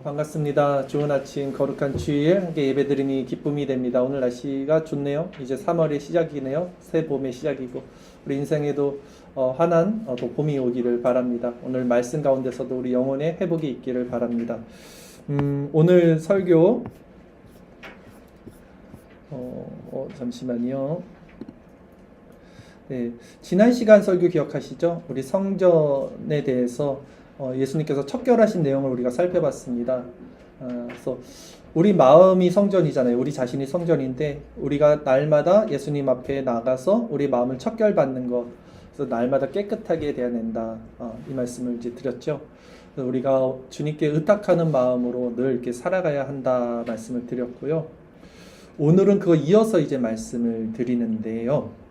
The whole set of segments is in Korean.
반갑습니다. 좋은 아침, 거룩한 주일 함께 예배드리니 기쁨이 됩니다. 오늘 날씨가 좋네요. 이제 3월의 시작이네요. 새 봄의 시작이고 우리 인생에도 환한 또 봄이 오기를 바랍니다. 오늘 말씀 가운데서도 우리 영혼의 회복이 있기를 바랍니다. 오늘 설교 잠시만요. 네, 지난 시간 설교 기억하시죠? 우리 성전에 대해서 예수님께서 척결하신 내용을 우리가 살펴봤습니다. 그래서 우리 마음이 성전이잖아요. 우리 자신이 성전인데 우리가 날마다 예수님 앞에 나가서 우리 마음을 척결받는 것, 그래서 날마다 깨끗하게 되어낸다. 이 말씀을 이제 드렸죠. 그래서 우리가 주님께 의탁하는 마음으로 늘 이렇게 살아가야 한다 말씀을 드렸고요. 오늘은 그거 이어서 이제 말씀을 드리는데요.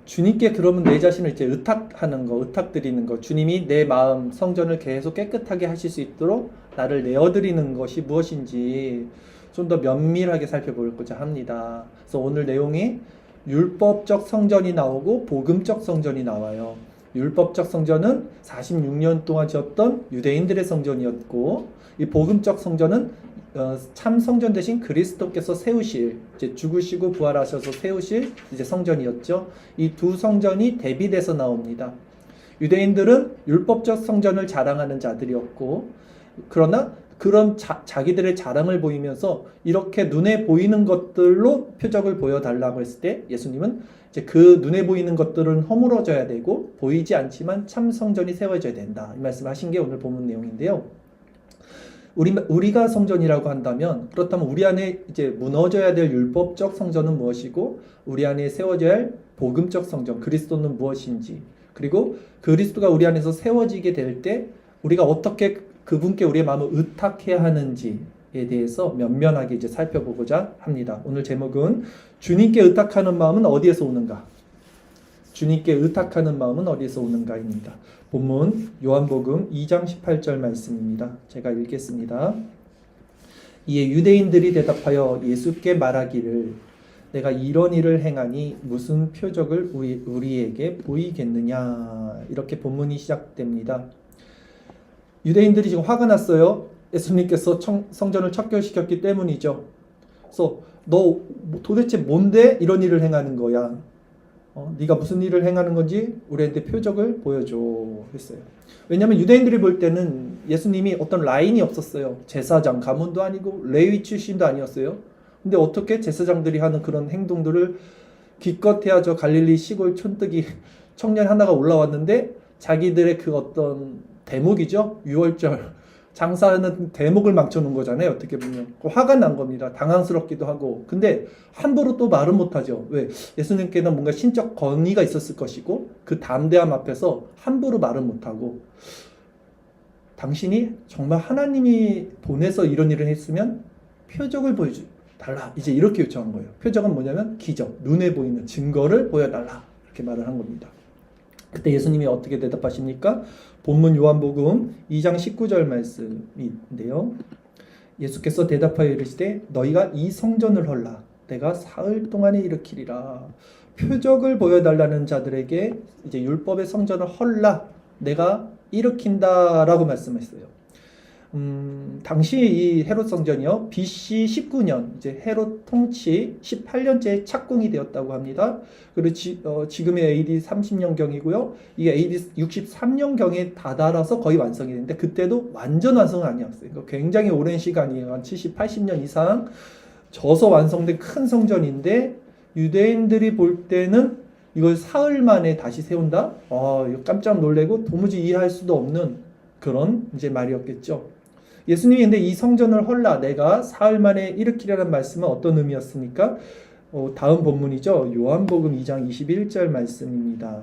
주님께 그러면 내 자신을 이제 의탁하는 거, 의탁드리는 거, 주님이 내 마음 성전을 계속 깨끗하게 하실 수 있도록 나를 내어드리는 것이 무엇인지 좀 더 면밀하게 살펴보고자 합니다. 그래서 오늘 내용이 율법적 성전이 나오고 복음적 성전이 나와요. 율법적 성전은 46년 동안 지었던 유대인들의 성전이었고, 이 복음적 성전은 참 성전 대신 그리스도께서 세우실, 이제 죽으시고 부활하셔서 세우실 이제 성전이었죠. 이 두 성전이 대비돼서 나옵니다. 유대인들은 율법적 성전을 자랑하는 자들이었고, 그러나 그런 자기들의 자랑을 보이면서 이렇게 눈에 보이는 것들로 표적을 보여달라고 했을 때 예수님은 이제 그 눈에 보이는 것들은 허물어져야 되고 보이지 않지만 참 성전이 세워져야 된다. 이 말씀하신 게 오늘 본문 내용인데요. 우리가 성전이라고 한다면, 그렇다면 우리 안에 이제 무너져야 될 율법적 성전은 무엇이고 우리 안에 세워져야 할 복음적 성전 그리스도는 무엇인지, 그리고 그리스도가 우리 안에서 세워지게 될 때 우리가 어떻게 그분께 우리의 마음을 의탁해야 하는지에 대해서 면면하게 이제 살펴보고자 합니다. 오늘 제목은 주님께 의탁하는 마음은 어디에서 오는가? 주님께 의탁하는 마음은 어디에서 오는가입니다. 본문 요한복음 2장 18절 말씀입니다. 제가 읽겠습니다. 이에 유대인들이 대답하여 예수께 말하기를 내가 이런 일을 행하니 무슨 표적을 우리에게 보이겠느냐. 이렇게 본문이 시작됩니다. 유대인들이 지금 화가 났어요. 예수님께서 성전을 척결시켰기 때문이죠. 그래서 너 도대체 뭔데 이런 일을 행하는 거야? 네가 무슨 일을 행하는 건지 우리한테 표적을 보여줘 했어요. 왜냐하면 유대인들이 볼 때는 예수님이 어떤 라인이 없었어요. 제사장 가문도 아니고 레위 출신도 아니었어요. 근데 어떻게 제사장들이 하는 그런 행동들을 기껏해야 저 갈릴리 시골 촌뜨기 청년 하나가 올라왔는데 자기들의 그 어떤 대목이죠. 유월절 장사하는 대목을 망쳐놓은 거잖아요. 어떻게 보면 화가 난 겁니다. 당황스럽기도 하고. 근데 함부로 또 말은 못하죠. 왜? 예수님께는 뭔가 신적 권위가 있었을 것이고 그 담대함 앞에서 함부로 말은 못하고, 당신이 정말 하나님이 보내서 이런 일을 했으면 표적을 보여달라, 이제 이렇게 요청한 거예요. 표적은 뭐냐면 기적, 눈에 보이는 증거를 보여달라, 이렇게 말을 한 겁니다. 그때 예수님이 어떻게 대답하십니까? 본문 요한복음 2장 19절 말씀인데요. 예수께서 대답하여 이르시되 너희가 이 성전을 헐라 내가 사흘 동안에 일으키리라. 표적을 보여달라는 자들에게 이제 율법의 성전을 헐라 내가 일으킨다라고 말씀했어요. 당시 이 헤롯 성전이요, BC 19년 이제 헤롯 통치 18년째 착공이 되었다고 합니다. 그리고 지금의 AD 30년경이고요. 이게 AD 63년경에 다다라서 거의 완성이 됐는데 그때도 완전 완성은 아니었어요. 그러니까 굉장히 오랜 시간이에요. 한 70, 80년 이상 져서 완성된 큰 성전인데 유대인들이 볼 때는 이걸 사흘 만에 다시 세운다? 이거 깜짝 놀래고 도무지 이해할 수도 없는 그런 이제 말이었겠죠. 예수님이 근데 이 성전을 헐라 내가 사흘 만에 일으키려는 말씀은 어떤 의미였습니까? 다음 본문이죠. 요한복음 2장 21절 말씀입니다.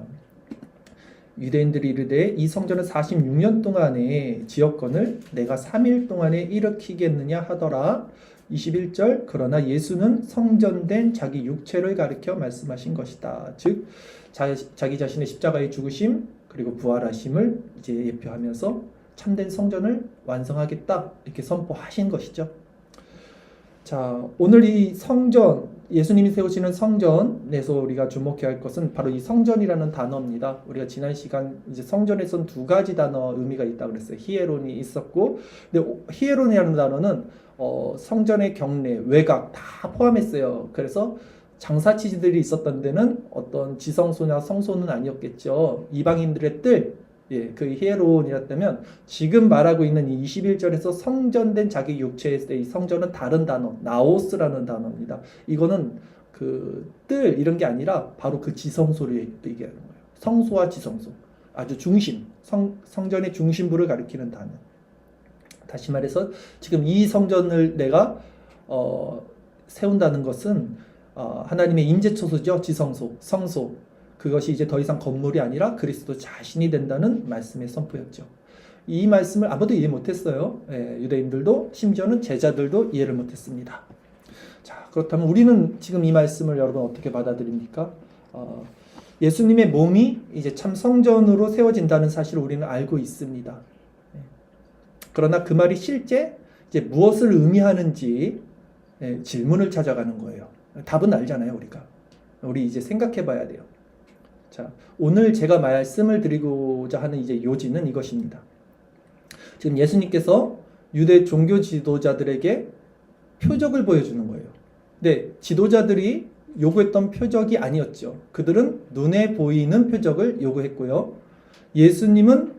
유대인들이 이르되 이 성전은 46년 동안에 지었거늘 내가 3일 동안에 일으키겠느냐 하더라. 21절 그러나 예수는 성전된 자기 육체를 가리켜 말씀하신 것이다. 즉 자기 자신의 십자가의 죽으심 그리고 부활하심을 이제 예표하면서 참된 성전을 완성하겠다 이렇게 선포하신 것이죠. 자, 오늘 이 성전 예수님이 세우시는 성전에서 우리가 주목해야 할 것은 바로 이 성전이라는 단어입니다. 우리가 지난 시간 이제 성전에선 두 가지 단어 의미가 있다고 그랬어요. 히에론이 있었고, 근데 히에론이라는 단어는 성전의 경내, 외곽 다 포함했어요. 그래서 장사치들이 있었던 데는 어떤 지성소나 성소는 아니었겠죠. 이방인들의 뜰, 예, 그 히에론이랬다면 지금 말하고 있는 이 21절에서 성전된 자기 육체의 이 성전은 다른 단어, 나오스라는 단어입니다. 이거는 그 뜰 이런 게 아니라 바로 그 지성소를 얘기하는 거예요. 성소와 지성소, 아주 중심, 성전의 중심부를 가리키는 단어. 다시 말해서 지금 이 성전을 내가 세운다는 것은 하나님의 임재처소죠. 지성소, 성소. 그것이 이제 더 이상 건물이 아니라 그리스도 자신이 된다는 말씀의 선포였죠. 이 말씀을 아무도 이해 못했어요. 예, 유대인들도 심지어는 제자들도 이해를 못했습니다. 자, 그렇다면 우리는 지금 이 말씀을 여러분 어떻게 받아들입니까? 예수님의 몸이 이제 참 성전으로 세워진다는 사실을 우리는 알고 있습니다. 예. 그러나 그 말이 실제 이제 무엇을 의미하는지 질문을 찾아가는 거예요. 답은 알잖아요, 우리가. 우리 이제 생각해 봐야 돼요. 자, 오늘 제가 말씀을 드리고자 하는 이제 요지는 이것입니다. 지금 예수님께서 유대 종교 지도자들에게 표적을 보여주는 거예요. 근데 지도자들이 요구했던 표적이 아니었죠. 그들은 눈에 보이는 표적을 요구했고요. 예수님은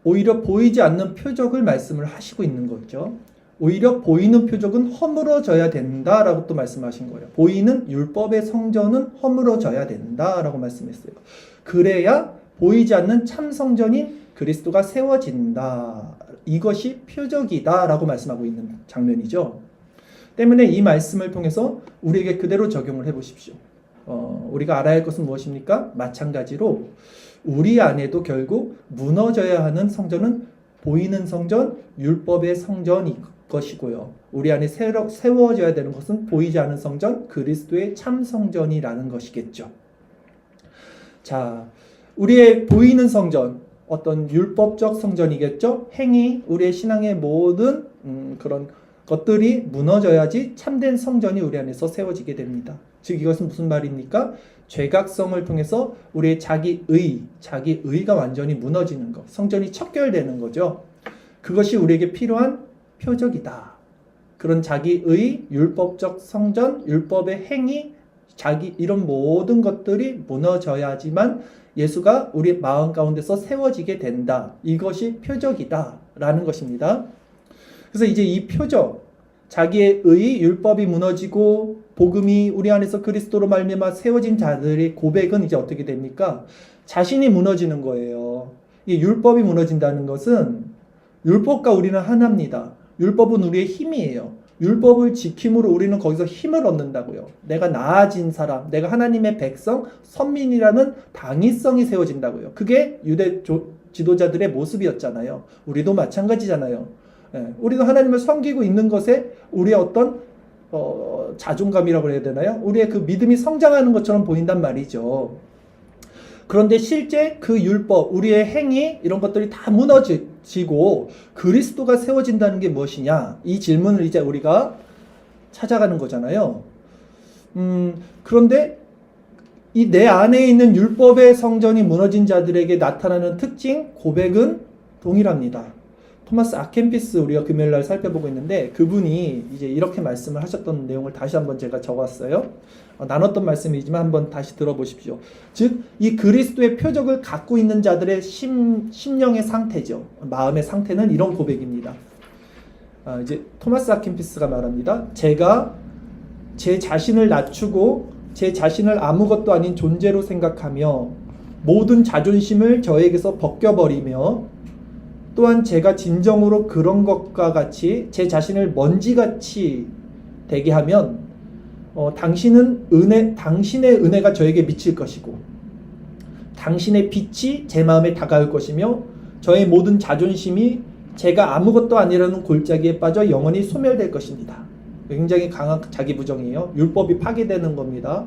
오히려 보이지 않는 표적을 말씀을 하시고 있는 거죠. 오히려 보이는 표적은 허물어져야 된다라고 또 말씀하신 거예요. 보이는 율법의 성전은 허물어져야 된다라고 말씀했어요. 그래야 보이지 않는 참 성전인 그리스도가 세워진다. 이것이 표적이다라고 말씀하고 있는 장면이죠. 때문에 이 말씀을 통해서 우리에게 그대로 적용을 해보십시오. 우리가 알아야 할 것은 무엇입니까? 마찬가지로 우리 안에도 결국 무너져야 하는 성전은 보이는 성전, 율법의 성전이 것이고요. 우리 안에 세워져야 되는 것은 보이지 않는 성전, 그리스도의 참 성전이라는 것이겠죠. 자, 우리의 보이는 성전, 어떤 율법적 성전이겠죠. 행위, 우리의 신앙의 모든 그런 것들이 무너져야지 참된 성전이 우리 안에서 세워지게 됩니다. 즉 이것은 무슨 말입니까? 죄각성을 통해서 우리의 자기의가 완전히 무너지는 것, 성전이 척결되는 거죠. 그것이 우리에게 필요한 표적이다. 그런 자기의, 율법적 성전, 율법의 행위, 이런 모든 것들이 무너져야지만 예수가 우리 마음 가운데서 세워지게 된다. 이것이 표적이다 라는 것입니다. 그래서 이제 이 표적, 자기의 의, 율법이 무너지고 복음이 우리 안에서 그리스도로 말미암아 세워진 자들의 고백은 이제 어떻게 됩니까? 자신이 무너지는 거예요. 이 율법이 무너진다는 것은 율법과 우리는 하나입니다. 율법은 우리의 힘이에요. 율법을 지킴으로 우리는 거기서 힘을 얻는다고요. 내가 나아진 사람, 내가 하나님의 백성, 선민이라는 당위성이 세워진다고요. 그게 유대 지도자들의 모습이었잖아요. 우리도 마찬가지잖아요. 예, 우리도 하나님을 섬기고 있는 것에 우리의 어떤 자존감이라고 해야 되나요? 우리의 그 믿음이 성장하는 것처럼 보인단 말이죠. 그런데 실제 그 율법, 우리의 행위 이런 것들이 다 무너지고 그리스도가 세워진다는 게 무엇이냐? 이 질문을 이제 우리가 찾아가는 거잖아요. 그런데 이 내 안에 있는 율법의 성전이 무너진 자들에게 나타나는 특징, 고백은 동일합니다. 토마스 아켄피스 우리가 금요일날 살펴보고 있는데 그분이 이제 이렇게 말씀을 하셨던 내용을 다시 한번 제가 적었어요. 나눴던 말씀이지만 한번 다시 들어보십시오. 즉, 이 그리스도의 표적을 갖고 있는 자들의 심령의 상태죠. 마음의 상태는 이런 고백입니다. 이제 토마스 아켄피스가 말합니다. 제가 제 자신을 낮추고 제 자신을 아무것도 아닌 존재로 생각하며 모든 자존심을 저에게서 벗겨버리며 또한 제가 진정으로 그런 것과 같이 제 자신을 먼지같이 되게 하면 당신의 은혜가 저에게 미칠 것이고 당신의 빛이 제 마음에 다가올 것이며 저의 모든 자존심이 제가 아무것도 아니라는 골짜기에 빠져 영원히 소멸될 것입니다. 굉장히 강한 자기 부정이에요. 율법이 파괴되는 겁니다.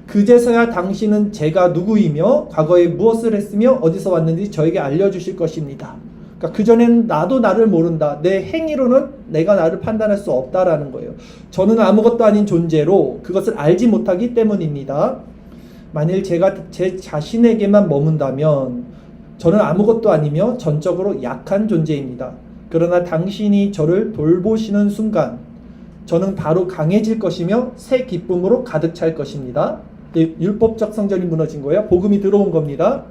그제서야 당신은 제가 누구이며 과거에 무엇을 했으며 어디서 왔는지 저에게 알려주실 것입니다. 그러니까 그전에는 나도 나를 모른다. 내 행위로는 내가 나를 판단할 수 없다라는 거예요. 저는 아무것도 아닌 존재로 그것을 알지 못하기 때문입니다. 만일 제가 제 자신에게만 머문다면 저는 아무것도 아니며 전적으로 약한 존재입니다. 그러나 당신이 저를 돌보시는 순간 저는 바로 강해질 것이며 새 기쁨으로 가득 찰 것입니다. 율법적 성전이 무너진 거예요. 복음이 들어온 겁니다.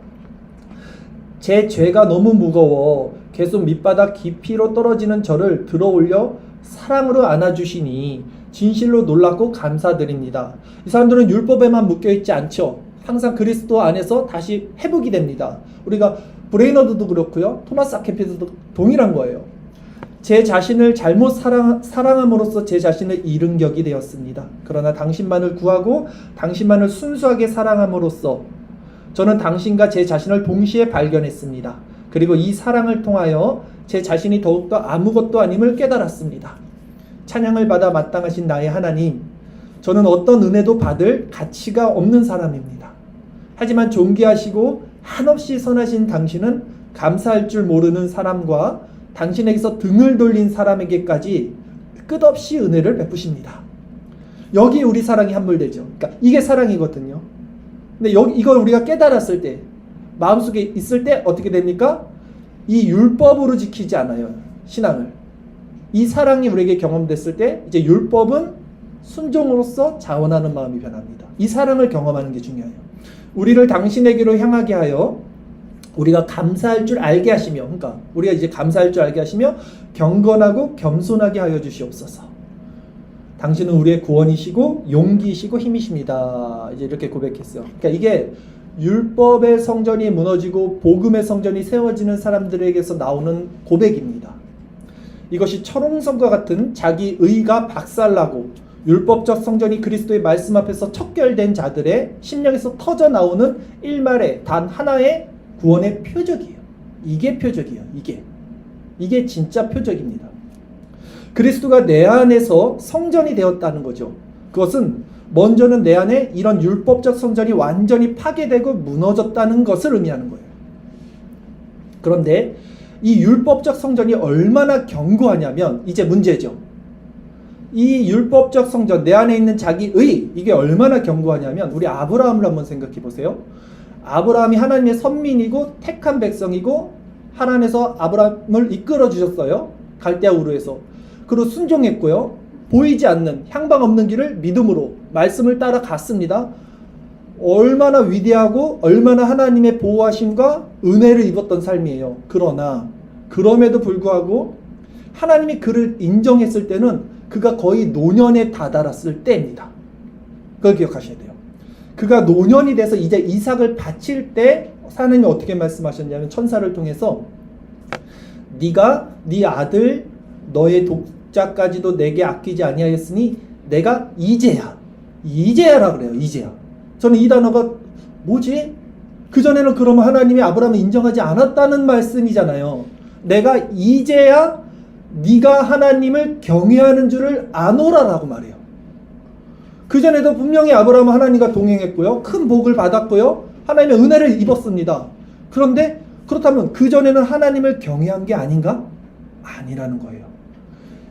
제 죄가 너무 무거워 계속 밑바닥 깊이로 떨어지는 저를 들어올려 사랑으로 안아주시니 진실로 놀랍고 감사드립니다. 이 사람들은 율법에만 묶여있지 않죠. 항상 그리스도 안에서 다시 회복이 됩니다. 우리가 브레이너드도 그렇고요. 토마스 아켄피드도 동일한 거예요. 제 자신을 잘못 사랑함으로써 제 자신을 잃은 격이 되었습니다. 그러나 당신만을 구하고 당신만을 순수하게 사랑함으로써 저는 당신과 제 자신을 동시에 발견했습니다. 그리고 이 사랑을 통하여 제 자신이 더욱더 아무것도 아님을 깨달았습니다. 찬양을 받아 마땅하신 나의 하나님, 저는 어떤 은혜도 받을 가치가 없는 사람입니다. 하지만 존귀하시고 한없이 선하신 당신은 감사할 줄 모르는 사람과 당신에게서 등을 돌린 사람에게까지 끝없이 은혜를 베푸십니다. 여기 우리 사랑이 함몰되죠. 그러니까 이게 사랑이거든요. 근데 이걸 우리가 깨달았을 때, 마음속에 있을 때 어떻게 됩니까? 이 율법으로 지키지 않아요. 신앙을. 이 사랑이 우리에게 경험됐을 때 이제 율법은 순종으로서 자원하는 마음이 변합니다. 이 사랑을 경험하는 게 중요해요. 우리를 당신에게로 향하게 하여 우리가 감사할 줄 알게 하시며, 그러니까 우리가 이제 감사할 줄 알게 하시며 경건하고 겸손하게 하여 주시옵소서. 당신은 우리의 구원이시고 용기이시고 힘이십니다. 이제 이렇게 고백했어요. 그러니까 이게 율법의 성전이 무너지고 복음의 성전이 세워지는 사람들에게서 나오는 고백입니다. 이것이 철옹성과 같은 자기 의가 박살나고 율법적 성전이 그리스도의 말씀 앞에서 척결된 자들의 심령에서 터져 나오는 일말의 단 하나의 구원의 표적이에요. 이게 표적이에요. 이게 진짜 표적입니다. 그리스도가 내 안에서 성전이 되었다는 거죠. 그것은 먼저는 내 안에 이런 율법적 성전이 완전히 파괴되고 무너졌다는 것을 의미하는 거예요. 그런데 이 율법적 성전이 얼마나 견고하냐면 이제 문제죠. 이 율법적 성전, 내 안에 있는 자기의, 이게 얼마나 견고하냐면 우리 아브라함을 한번 생각해 보세요. 아브라함이 하나님의 선민이고 택한 백성이고 하나님께서 아브라함을 이끌어 주셨어요. 갈대아 우르에서. 그리고 순종했고요. 보이지 않는 향방 없는 길을 믿음으로 말씀을 따라 갔습니다. 얼마나 위대하고 얼마나 하나님의 보호하심과 은혜를 입었던 삶이에요. 그러나 그럼에도 불구하고 하나님이 그를 인정했을 때는 그가 거의 노년에 다다랐을 때입니다. 그걸 기억하셔야 돼요. 그가 노년이 돼서 이제 이삭을 바칠 때 하나님이 어떻게 말씀하셨냐면 천사를 통해서 네가 네 아들 너의 독자까지도 내게 아끼지 아니하였으니 내가 이제야라 그래요. 이제야. 저는 이 단어가 뭐지? 그전에는 그러면 하나님이 아브라함을 인정하지 않았다는 말씀이잖아요. 내가 이제야 네가 하나님을 경외하는 줄을 아노라라고 말해요. 그전에도 분명히 아브라함은 하나님과 동행했고요. 큰 복을 받았고요. 하나님의 은혜를 입었습니다. 그런데 그렇다면 그전에는 하나님을 경외한 게 아닌가? 아니라는 거예요.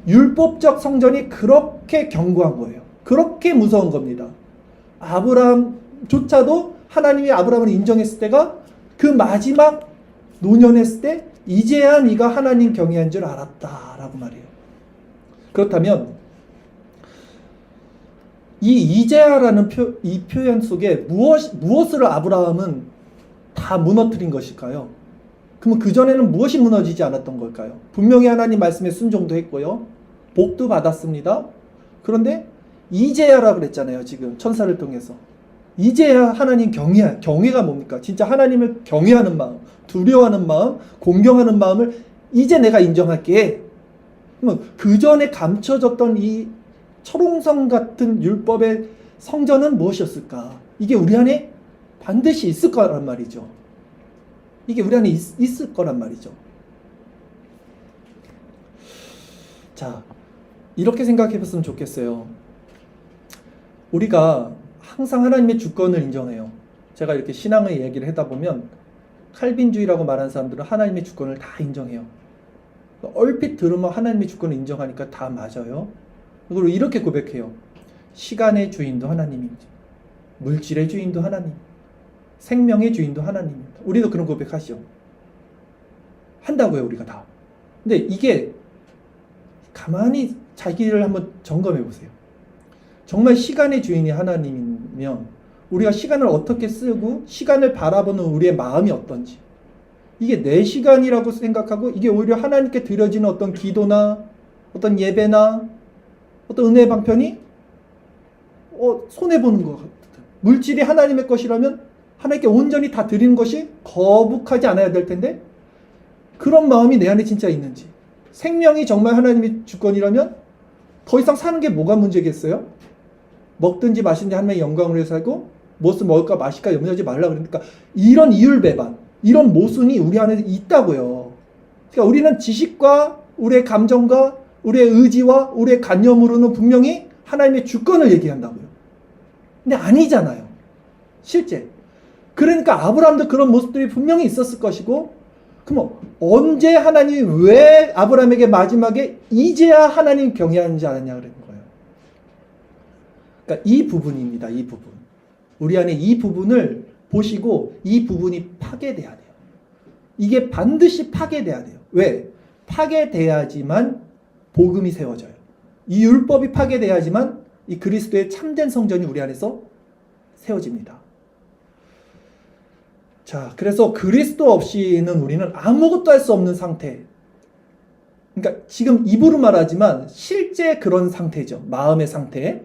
율법적 성전이 그렇게 견고한 거예요. 그렇게 무서운 겁니다. 아브라함조차도 하나님이 아브라함을 인정했을 때가 그 마지막 노년했을 때 이제야 네가 하나님 경외한 줄 알았다라고 말해요. 그렇다면 이 이제야라는 이 표현 속에 무엇을 아브라함은 다 무너뜨린 것일까요? 그러면 그전에는 무엇이 무너지지 않았던 걸까요? 분명히 하나님 말씀에 순종도 했고요. 복도 받았습니다. 그런데 이제야라 그랬잖아요. 지금 천사를 통해서. 이제야 하나님 경외가 뭡니까? 진짜 하나님을 경외하는 마음, 두려워하는 마음, 공경하는 마음을 이제 내가 인정할게. 그러면 그전에 감춰졌던 이 철옹성 같은 율법의 성전은 무엇이었을까? 이게 우리 안에 반드시 있을 거란 말이죠. 이게 우리 안에 있을 거란 말이죠. 자, 이렇게 생각해 봤으면 좋겠어요. 우리가 항상 하나님의 주권을 인정해요. 제가 이렇게 신앙의 얘기를 하다 보면 칼빈주의라고 말하는 사람들은 하나님의 주권을 다 인정해요. 얼핏 들으면 하나님의 주권을 인정하니까 다 맞아요. 그리고 이렇게 고백해요. 시간의 주인도 하나님입니다. 물질의 주인도 하나님, 생명의 주인도 하나님입니다. 우리도 그런 고백하시죠. 한다고요, 우리가 다. 근데 이게 가만히 자기를 한번 점검해 보세요. 정말 시간의 주인이 하나님이면 우리가 시간을 어떻게 쓰고 시간을 바라보는 우리의 마음이 어떤지, 이게 내 시간이라고 생각하고 이게 오히려 하나님께 드려지는 어떤 기도나 어떤 예배나 어떤 은혜의 방편이 손해보는 것 같아요. 물질이 하나님의 것이라면 하나님께 온전히 다 드리는 것이 거북하지 않아야 될 텐데, 그런 마음이 내 안에 진짜 있는지, 생명이 정말 하나님의 주권이라면 더 이상 사는 게 뭐가 문제겠어요? 먹든지 마시든지 하나님의 영광을 위해서 살고 무엇을 먹을까 마실까 염려하지 말라 그러니까, 이런 이율배반, 이런 모순이 우리 안에 있다고요. 그러니까 우리는 지식과 우리의 감정과 우리의 의지와 우리의 관념으로는 분명히 하나님의 주권을 얘기한다고요. 근데 아니잖아요, 실제. 그러니까 아브라함도 그런 모습들이 분명히 있었을 것이고, 그럼 언제 하나님이 왜 아브라함에게 마지막에 이제야 하나님 경외하는지 알았냐 그런 거예요. 그러니까 이 부분입니다. 이 부분. 우리 안에 이 부분을 보시고 이 부분이 파괴돼야 돼요. 이게 반드시 파괴돼야 돼요. 왜? 파괴돼야지만 복음이 세워져요. 이 율법이 파괴돼야지만 이 그리스도의 참된 성전이 우리 안에서 세워집니다. 자, 그래서 그리스도 없이는 우리는 아무것도 할 수 없는 상태. 그러니까 지금 입으로 말하지만 실제 그런 상태죠. 마음의 상태.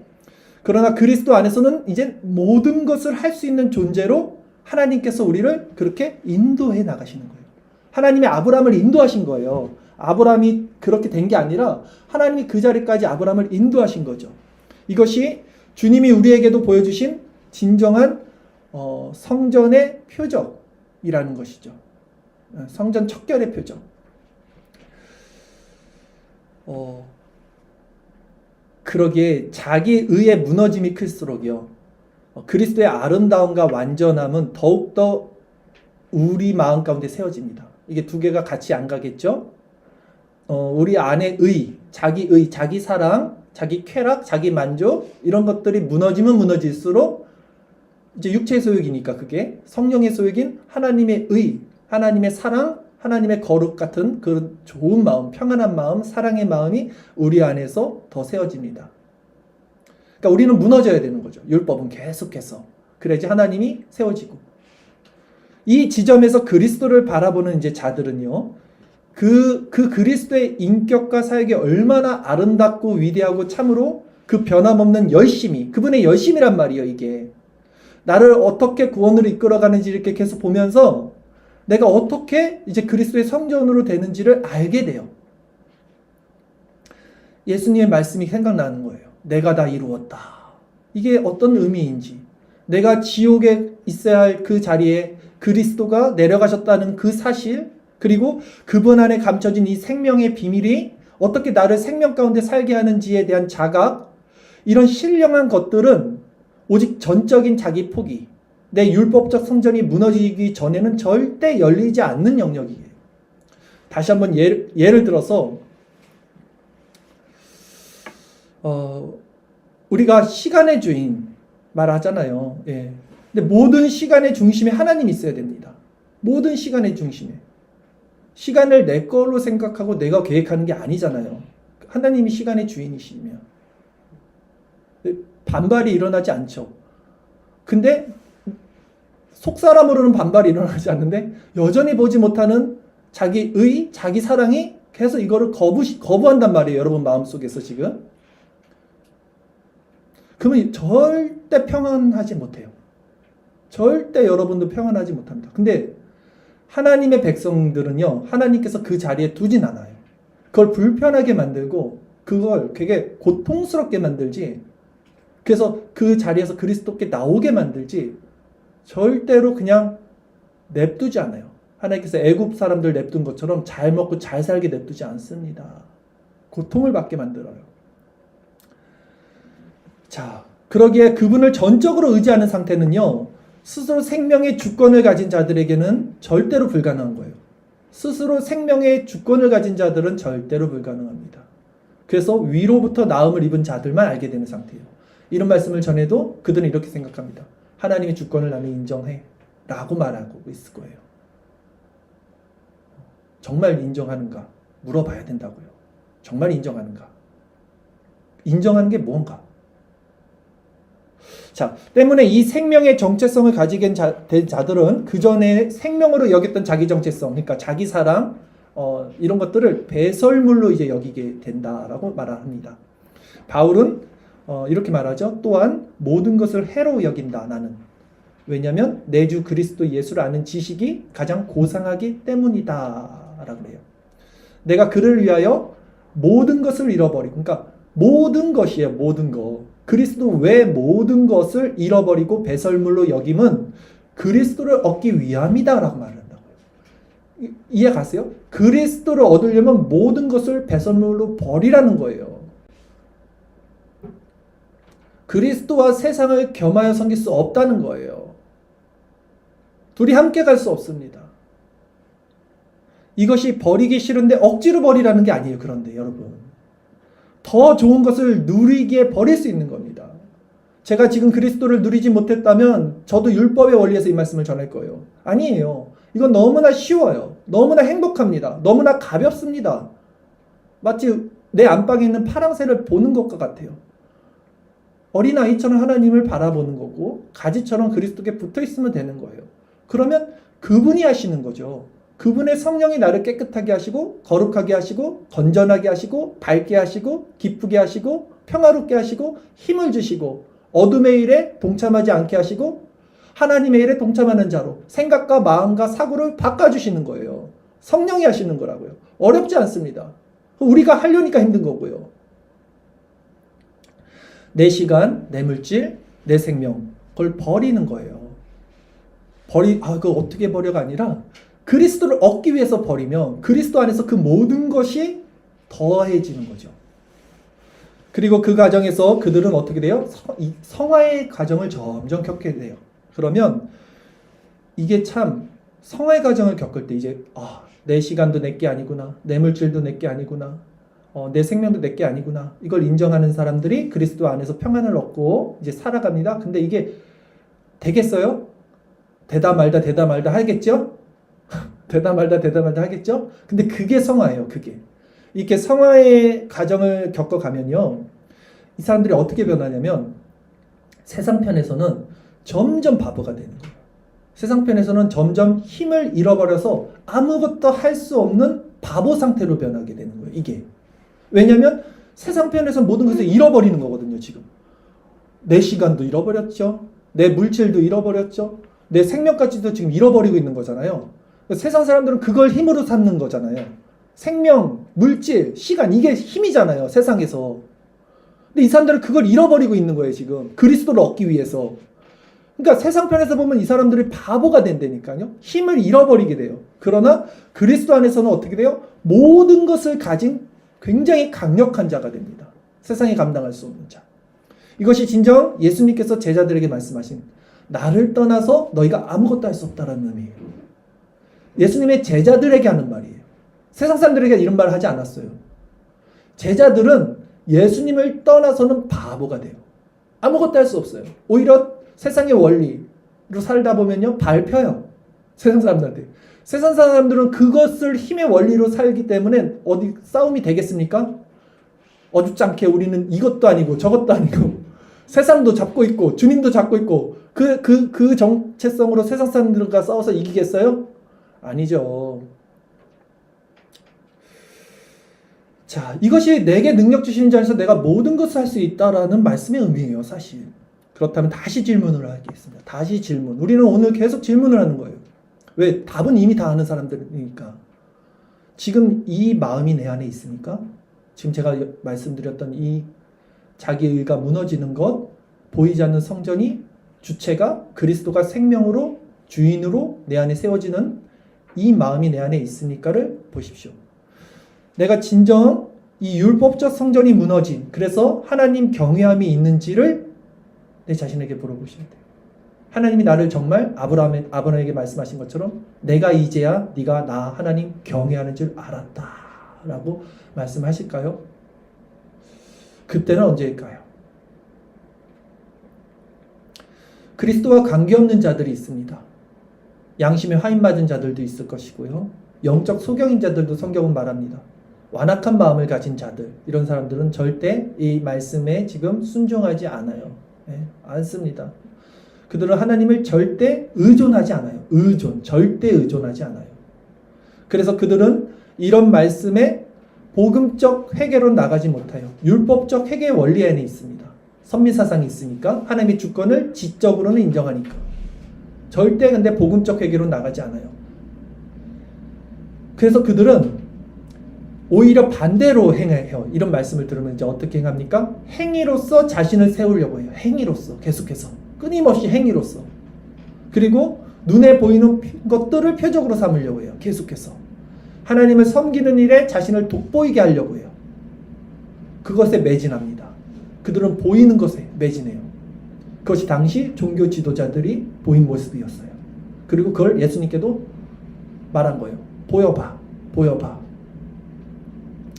그러나 그리스도 안에서는 이제 모든 것을 할 수 있는 존재로 하나님께서 우리를 그렇게 인도해 나가시는 거예요. 하나님이 아브라함을 인도하신 거예요. 아브라함이 그렇게 된 게 아니라 하나님이 그 자리까지 아브라함을 인도하신 거죠. 이것이 주님이 우리에게도 보여주신 진정한 성전의 표적이라는 것이죠. 성전 척결의 표적. 그러기에 자기 의의 무너짐이 클수록요, 그리스도의 아름다움과 완전함은 더욱더 우리 마음 가운데 세워집니다. 이게 두 개가 같이 안 가겠죠? 우리 안에 자기 사랑, 자기 쾌락, 자기 만족, 이런 것들이 무너지면 무너질수록 이제 육체의 소욕이니까, 그게 성령의 소욕인 하나님의 의, 하나님의 사랑, 하나님의 거룩 같은 그런 좋은 마음, 평안한 마음, 사랑의 마음이 우리 안에서 더 세워집니다. 그러니까 우리는 무너져야 되는 거죠. 율법은 계속해서. 그래야지 하나님이 세워지고. 이 지점에서 그리스도를 바라보는 이제 자들은요, 그 그리스도의 인격과 사역이 얼마나 아름답고 위대하고 참으로 그 변함없는 열심이, 그분의 열심이란 말이에요, 이게. 나를 어떻게 구원으로 이끌어가는지 이렇게 계속 보면서 내가 어떻게 이제 그리스도의 성전으로 되는지를 알게 돼요. 예수님의 말씀이 생각나는 거예요. 내가 다 이루었다. 이게 어떤 의미인지, 내가 지옥에 있어야 할 그 자리에 그리스도가 내려가셨다는 그 사실, 그리고 그분 안에 감춰진 이 생명의 비밀이 어떻게 나를 생명 가운데 살게 하는지에 대한 자각, 이런 신령한 것들은 오직 전적인 자기 포기, 내 율법적 성전이 무너지기 전에는 절대 열리지 않는 영역이에요. 다시 한번 예를 들어서 우리가 시간의 주인 말하잖아요. 예. 근데 모든 시간의 중심에 하나님이 있어야 됩니다. 모든 시간의 중심에. 시간을 내 걸로 생각하고 내가 계획하는 게 아니잖아요. 하나님이 시간의 주인이시면 반발이 일어나지 않죠. 근데 속사람으로는 반발이 일어나지 않는데 여전히 보지 못하는 자기 의, 자기 사랑이 계속 이거를 거부한단 말이에요. 여러분 마음속에서 지금. 그러면 절대 평안하지 못해요. 절대 여러분도 평안하지 못합니다. 근데 하나님의 백성들은요, 하나님께서 그 자리에 두진 않아요. 그걸 불편하게 만들고 그걸 되게 고통스럽게 만들지, 그래서 그 자리에서 그리스도께 나오게 만들지 절대로 그냥 냅두지 않아요. 하나님께서 애굽 사람들 냅둔 것처럼 잘 먹고 잘 살게 냅두지 않습니다. 고통을 받게 만들어요. 자, 그러기에 그분을 전적으로 의지하는 상태는요, 스스로 생명의 주권을 가진 자들에게는 절대로 불가능한 거예요. 스스로 생명의 주권을 가진 자들은 절대로 불가능합니다. 그래서 위로부터 나음을 입은 자들만 알게 되는 상태예요. 이런 말씀을 전해도 그들은 이렇게 생각합니다. 하나님의 주권을 나는 인정해 라고 말하고 있을 거예요. 정말 인정하는가? 물어봐야 된다고요. 정말 인정하는가? 인정하는 게 뭔가? 자, 때문에 이 생명의 정체성을 가지게 된 자들은 그 전에 생명으로 여겼던 자기 정체성, 그러니까 자기 사랑, 이런 것들을 배설물로 이제 여기게 된다라고 말합니다. 바울은 이렇게 말하죠. 또한 모든 것을 해로 여긴다 나는. 왜냐하면 내 주 그리스도 예수를 아는 지식이 가장 고상하기 때문이다라고 그래요. 내가 그를 위하여 모든 것을 잃어버리고, 그러니까 모든 것이에요. 모든 것. 그리스도 외 모든 것을 잃어버리고 배설물로 여김은 그리스도를 얻기 위함이다라고 말한다고요. 이해 가세요? 그리스도를 얻으려면 모든 것을 배설물로 버리라는 거예요. 그리스도와 세상을 겸하여 섬길 수 없다는 거예요. 둘이 함께 갈 수 없습니다. 이것이 버리기 싫은데 억지로 버리라는 게 아니에요. 그런데 여러분, 더 좋은 것을 누리기에 버릴 수 있는 겁니다. 제가 지금 그리스도를 누리지 못했다면 저도 율법의 원리에서 이 말씀을 전할 거예요. 아니에요. 이건 너무나 쉬워요. 너무나 행복합니다. 너무나 가볍습니다. 마치 내 안방에 있는 파랑새를 보는 것과 같아요. 어린아이처럼 하나님을 바라보는 거고 가지처럼 그리스도께 붙어 있으면 되는 거예요. 그러면 그분이 하시는 거죠. 그분의 성령이 나를 깨끗하게 하시고 거룩하게 하시고 건전하게 하시고 밝게 하시고 기쁘게 하시고 평화롭게 하시고 힘을 주시고 어둠의 일에 동참하지 않게 하시고 하나님의 일에 동참하는 자로 생각과 마음과 사고를 바꿔주시는 거예요. 성령이 하시는 거라고요. 어렵지 않습니다. 우리가 하려니까 힘든 거고요. 내 시간, 내 물질, 내 생명, 그걸 버리는 거예요. 그거 어떻게 버려가 아니라 그리스도를 얻기 위해서 버리면 그리스도 안에서 그 모든 것이 더해지는 거죠. 그리고 그 과정에서 그들은 어떻게 돼요? 성화의 과정을 점점 겪게 돼요. 그러면 이게 참 성화의 과정을 겪을 때 이제 내 시간도 내게 아니구나. 내 물질도 내게 아니구나. 내 생명도 내게 아니구나. 이걸 인정하는 사람들이 그리스도 안에서 평안을 얻고 이제 살아갑니다. 근데 이게 되겠어요? 되다 말다 하겠죠? 되다 말다 하겠죠? 근데 그게 성화예요. 그게. 이렇게 성화의 과정을 겪어가면요. 이 사람들이 어떻게 변하냐면 세상 편에서는 점점 바보가 되는 거예요. 세상 편에서는 점점 힘을 잃어버려서 아무것도 할 수 없는 바보 상태로 변하게 되는 거예요. 이게. 왜냐하면 세상 편에서 모든 것을 잃어버리는 거거든요. 지금. 내 시간도 잃어버렸죠. 내 물질도 잃어버렸죠. 내 생명까지도 지금 잃어버리고 있는 거잖아요. 세상 사람들은 그걸 힘으로 삼는 거잖아요. 생명, 물질, 시간, 이게 힘이잖아요. 세상에서. 근데 이 사람들은 그걸 잃어버리고 있는 거예요. 지금. 그리스도를 얻기 위해서. 그러니까 세상 편에서 보면 이 사람들이 바보가 된다니까요. 힘을 잃어버리게 돼요. 그러나 그리스도 안에서는 어떻게 돼요? 모든 것을 가진 굉장히 강력한 자가 됩니다. 세상이 감당할 수 없는 자. 이것이 진정 예수님께서 제자들에게 말씀하신 나를 떠나서 너희가 아무것도 할 수 없다라는 의미예요. 예수님의 제자들에게 하는 말이에요. 세상 사람들에게 이런 말을 하지 않았어요. 제자들은 예수님을 떠나서는 바보가 돼요. 아무것도 할 수 없어요. 오히려 세상의 원리로 살다 보면요, 밟혀요. 세상 사람들한테. 세상 사람들은 그것을 힘의 원리로 살기 때문에 어디 싸움이 되겠습니까? 어줍잖게 우리는 이것도 아니고 저것도 아니고 세상도 잡고 있고 주님도 잡고 있고 그 정체성으로 세상 사람들과 싸워서 이기겠어요? 아니죠. 자, 이것이 내게 능력 주시는 자 안에서 내가 모든 것을 할 수 있다라는 말씀의 의미예요, 사실. 그렇다면 다시 질문을 하겠습니다. 다시 질문. 우리는 오늘 계속 질문을 하는 거예요. 왜? 답은 이미 다 아는 사람들이니까. 지금 이 마음이 내 안에 있습니까? 지금 제가 말씀드렸던 이 자기의가 무너지는 것, 보이지 않는 성전이 주체가 그리스도가 생명으로 주인으로 내 안에 세워지는 이 마음이 내 안에 있습니까를 보십시오. 내가 진정 이 율법적 성전이 무너진, 그래서 하나님 경외함이 있는지를 내 자신에게 물어보셔야 돼요. 하나님이 나를 정말 아브라함에게 말씀하신 것처럼 내가 이제야 네가 나 하나님 경외하는 줄 알았다 라고 말씀하실까요? 그때는 언제일까요? 그리스도와 관계없는 자들이 있습니다. 양심에 화인맞은 자들도 있을 것이고요. 영적 소경인 자들도 성경은 말합니다. 완악한 마음을 가진 자들, 이런 사람들은 절대 이 말씀에 지금 순종하지 않아요. 네, 않습니다. 그들은 하나님을 절대 의존하지 않아요. 절대 의존하지 않아요. 그래서 그들은 이런 말씀에 복음적 회개로 나가지 못해요. 율법적 회개 원리 안에 있습니다. 선미사상이 있으니까 하나님의 주권을 지적으로는 인정하니까 절대 근데 복음적 회개로 나가지 않아요. 그래서 그들은 오히려 반대로 행해요. 이런 말씀을 들으면 이제 어떻게 행합니까? 행위로서 자신을 세우려고 해요. 행위로서 계속해서 끊임없이 행위로서. 그리고 눈에 보이는 것들을 표적으로 삼으려고 해요. 계속해서 하나님을 섬기는 일에 자신을 돋보이게 하려고 해요. 그것에 매진합니다. 그들은 보이는 것에 매진해요. 그것이 당시 종교 지도자들이 보인 모습이었어요. 그리고 그걸 예수님께도 말한 거예요. 보여봐.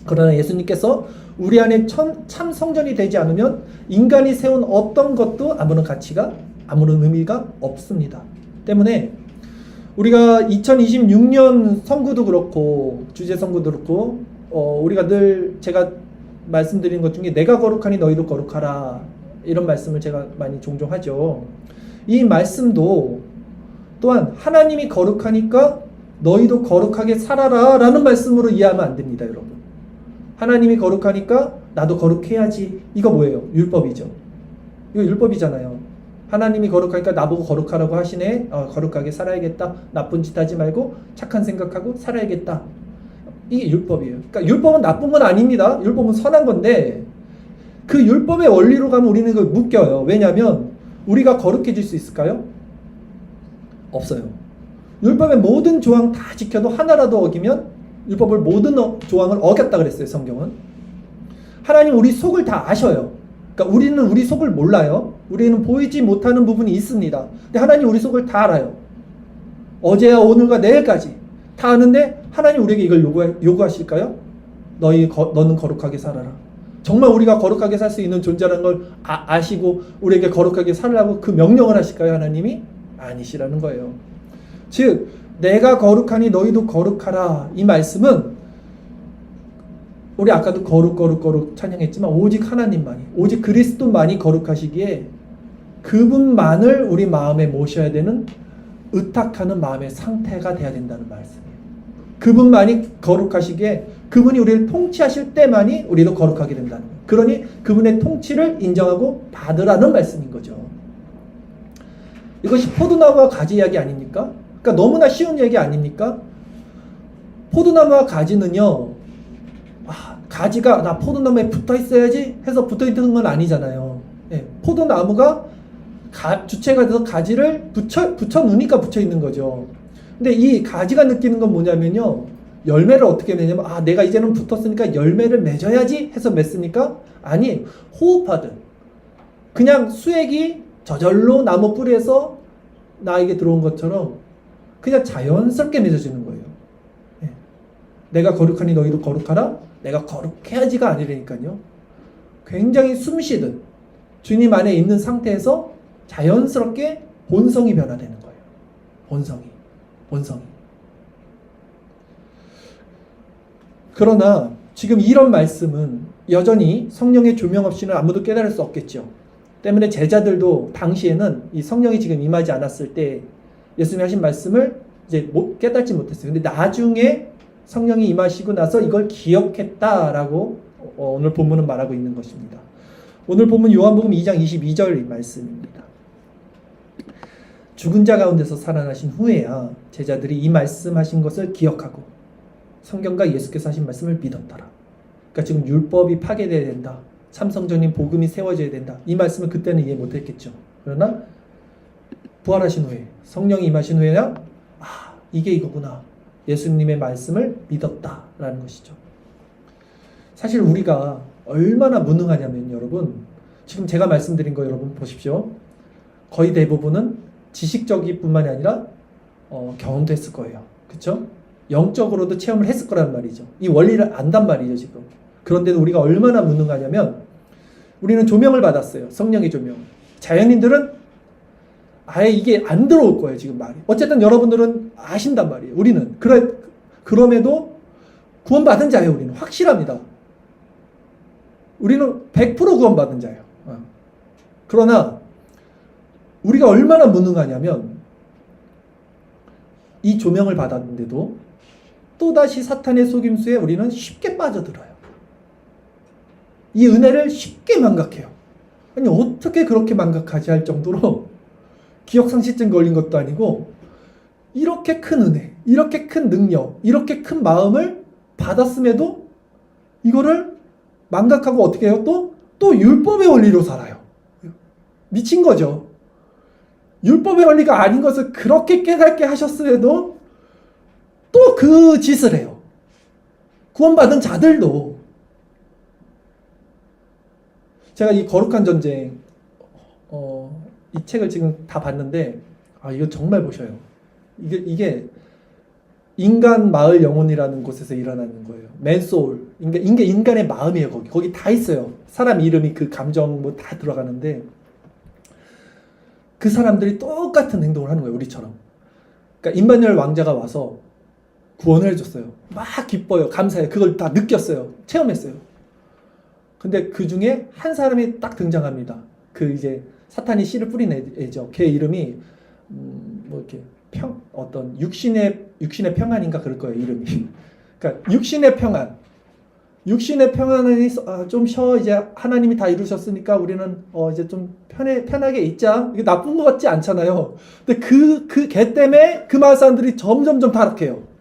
그러나 예수님께서 우리 안에 참 성전이 되지 않으면 인간이 세운 어떤 것도 아무런 가치가, 아무런 의미가 없습니다. 때문에 우리가 2026년 선구도 그렇고 주제 선구도 그렇고 우리가 늘 제가 말씀드리는 것 중에 내가 거룩하니 너희도 거룩하라, 이런 말씀을 제가 많이 종종 하죠. 이 말씀도 또한 하나님이 거룩하니까 너희도 거룩하게 살아라 라는 말씀으로 이해하면 안 됩니다, 여러분. 하나님이 거룩하니까 나도 거룩해야지. 이거 뭐예요? 율법이죠. 이거 율법이잖아요. 하나님이 거룩하니까 나보고 거룩하라고 하시네. 거룩하게 살아야겠다. 나쁜 짓 하지 말고 착한 생각하고 살아야겠다. 이게 율법이에요. 그러니까 율법은 나쁜 건 아닙니다. 율법은 선한 건데 그 율법의 원리로 가면 우리는 그걸 묶여요. 왜냐하면 우리가 거룩해질 수 있을까요? 없어요. 율법의 모든 조항 다 지켜도 하나라도 어기면 율법을 모든 조항을 어겼다 그랬어요, 성경은. 하나님 우리 속을 다 아셔요. 그러니까 우리는 우리 속을 몰라요. 우리는 보이지 못하는 부분이 있습니다. 근데 하나님 우리 속을 다 알아요. 어제와 오늘과 내일까지 다 아는데 하나님 우리에게 이걸 요구하실까요? 너는 거룩하게 살아라. 정말 우리가 거룩하게 살 수 있는 존재라는 걸 아시고 우리에게 거룩하게 살라고 그 명령을 하실까요, 하나님이? 아니시라는 거예요. 즉 내가 거룩하니 너희도 거룩하라, 이 말씀은 우리 아까도 거룩 찬양했지만 오직 하나님만이, 오직 그리스도만이 거룩하시기에 그분만을 우리 마음에 모셔야 되는 의탁하는 마음의 상태가 돼야 된다는 말씀이에요. 그분만이 거룩하시기에 그분이 우리를 통치하실 때만이 우리도 거룩하게 된다는 거예요. 그러니 그분의 통치를 인정하고 받으라는 말씀인 거죠. 이것이 포도나무와 가지 이야기 아닙니까? 그러니까 너무나 쉬운 얘기 아닙니까? 포도나무와 가지는요, 가지가 나 포도나무에 붙어 있어야지 해서 붙어 있는 건 아니잖아요. 네, 포도나무가 주체가 돼서 가지를 붙여 놓으니까 붙여 있는 거죠. 근데 이 가지가 느끼는 건 뭐냐면요, 열매를 어떻게 맺냐면 내가 이제는 붙었으니까 열매를 맺어야지 해서 맺습니까? 아니, 호흡하듯 그냥 수액이 저절로 나무 뿌리에서 나에게 들어온 것처럼 그냥 자연스럽게 맺어지는 거예요. 네. 내가 거룩하니 너희도 거룩하라? 내가 거룩해야지가 아니라니까요. 굉장히 숨쉬듯 주님 안에 있는 상태에서 자연스럽게 본성이 변화되는 거예요. 본성이. 그러나 지금 이런 말씀은 여전히 성령의 조명 없이는 아무도 깨달을 수 없겠죠. 때문에 제자들도 당시에는 이 성령이 지금 임하지 않았을 때 예수님이 하신 말씀을 이제 깨닫지 못했어요. 근데 나중에 성령이 임하시고 나서 이걸 기억했다라고 오늘 본문은 말하고 있는 것입니다. 오늘 본문 요한복음 2장 22절 말씀입니다. 죽은 자 가운데서 살아나신 후에야 제자들이 이 말씀하신 것을 기억하고 성경과 예수께서 하신 말씀을 믿었더라. 그러니까 지금 율법이 파괴돼야 된다. 참성전인 복음이 세워져야 된다. 이 말씀을 그때는 이해 못했겠죠. 그러나 부활하신 후에, 성령이 임하신 후에야 이게 이거구나. 예수님의 말씀을 믿었다라는 것이죠. 사실 우리가 얼마나 무능하냐면 여러분, 지금 제가 말씀드린 거 여러분 보십시오. 거의 대부분은 지식적일 뿐만이 아니라 경험도 했을 거예요. 그쵸? 영적으로도 체험을 했을 거란 말이죠. 이 원리를 안단 말이죠, 지금. 그런데도 우리가 얼마나 무능하냐면 우리는 조명을 받았어요. 성령의 조명. 자연인들은 아예 이게 안 들어올 거예요, 지금 말이. 어쨌든 여러분들은 아신단 말이에요. 우리는. 그럼에도 구원받은 자예요, 우리는. 확실합니다. 우리는 100% 구원받은 자예요. 그러나 우리가 얼마나 무능하냐면 이 조명을 받았는데도 또다시 사탄의 속임수에 우리는 쉽게 빠져들어요. 이 은혜를 쉽게 망각해요. 아니 어떻게 그렇게 망각하지 할 정도로 기억상실증 걸린 것도 아니고 이렇게 큰 은혜, 이렇게 큰 능력, 이렇게 큰 마음을 받았음에도 이거를 망각하고 어떻게 해요? 또 율법의 원리로 살아요. 미친 거죠. 율법의 원리가 아닌 것을 그렇게 깨닫게 하셨음에도 또 그 짓을 해요. 구원받은 자들도. 제가 이 거룩한 전쟁 이 책을 지금 다 봤는데 이거 정말 보셔요. 이게 인간 마을 영혼이라는 곳에서 일어나는 거예요. 맨소울. 인간의 마음이에요. 거기 다 있어요. 사람 이름이 그 감정 뭐 다 들어가는데 그 사람들이 똑같은 행동을 하는 거예요. 우리처럼. 그러니까 임마누엘 왕자가 와서 구원을 해줬어요. 막 기뻐요. 감사해요. 그걸 다 느꼈어요. 체험했어요. 근데 그 중에 한 사람이 딱 등장합니다. 그 이제 사탄이 씨를 뿌린 애죠. 걔 이름이 뭐 이렇게 어떤 육신의 평안인가 그럴 거예요. 이름이. 그러니까 육신의 평안이 좀 쉬어. 이제 하나님이 다 이루셨으니까 우리는 이제 좀 편하게 있자. 이게 나쁜 것 같지 않잖아요. 근데 그 걔 때문에 그 마을 사람들이 점점점 타락해요.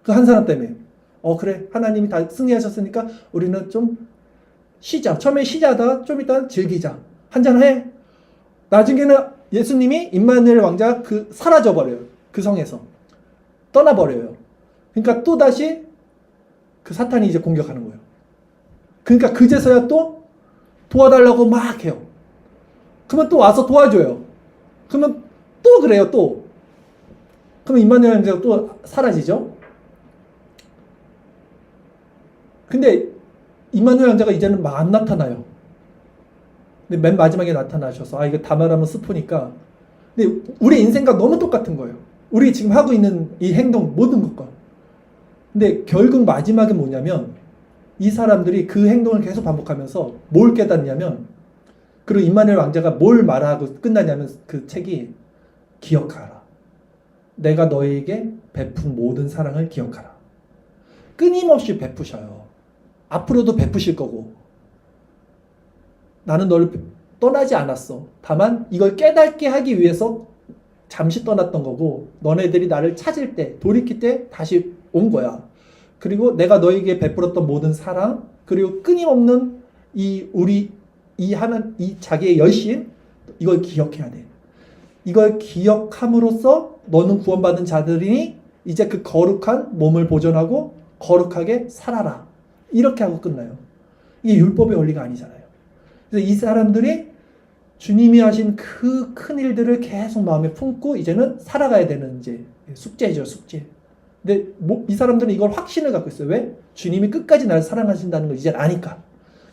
그 한 사람 때문에. 그래. 하나님이 다 승리하셨으니까 우리는 좀 쉬자. 처음에 쉬자다. 좀 이따 즐기자. 한잔해. 나중에는 예수님이 임마누엘 왕자 사라져버려요. 그 성에서. 떠나버려요. 그러니까 또다시 그 사탄이 이제 공격하는 거예요. 그러니까 그제서야 또 도와달라고 막 해요. 그러면 또 와서 도와줘요. 그러면 또 그래요, 또. 그러면 임마누엘 왕자가 또 사라지죠. 근데 임마누엘 왕자가 이제는 막 안 나타나요. 근데 맨 마지막에 나타나셔서 이거 다 말하면 스포니까. 근데 우리 인생과 너무 똑같은 거예요. 우리 지금 하고 있는 이 행동 모든 것과. 근데 결국 마지막에 뭐냐면 이 사람들이 그 행동을 계속 반복하면서 뭘 깨닫냐면 그리고 임마누엘 왕자가 뭘 말하고 끝나냐면 그 책이 기억하라. 내가 너에게 베푼 모든 사랑을 기억하라. 끊임없이 베푸셔요. 앞으로도 베푸실 거고 나는 너를 떠나지 않았어. 다만 이걸 깨닫게 하기 위해서 잠시 떠났던 거고 너네들이 나를 찾을 때 돌이킬 때 다시 온 거야. 그리고 내가 너에게 베풀었던 모든 사랑 그리고 끊임없는 이 자기의 열심 이걸 기억해야 돼. 이걸 기억함으로써 너는 구원받은 자들이니 이제 그 거룩한 몸을 보존하고 거룩하게 살아라. 이렇게 하고 끝나요. 이게 율법의 원리가 아니잖아요. 그래서 이 사람들이 주님이 하신 그 큰 일들을 계속 마음에 품고 이제는 살아가야 되는 이제 숙제죠, 숙제. 근데 이 사람들은 이걸 확신을 갖고 있어요. 왜? 주님이 끝까지 나를 사랑하신다는 걸 이제 아니까.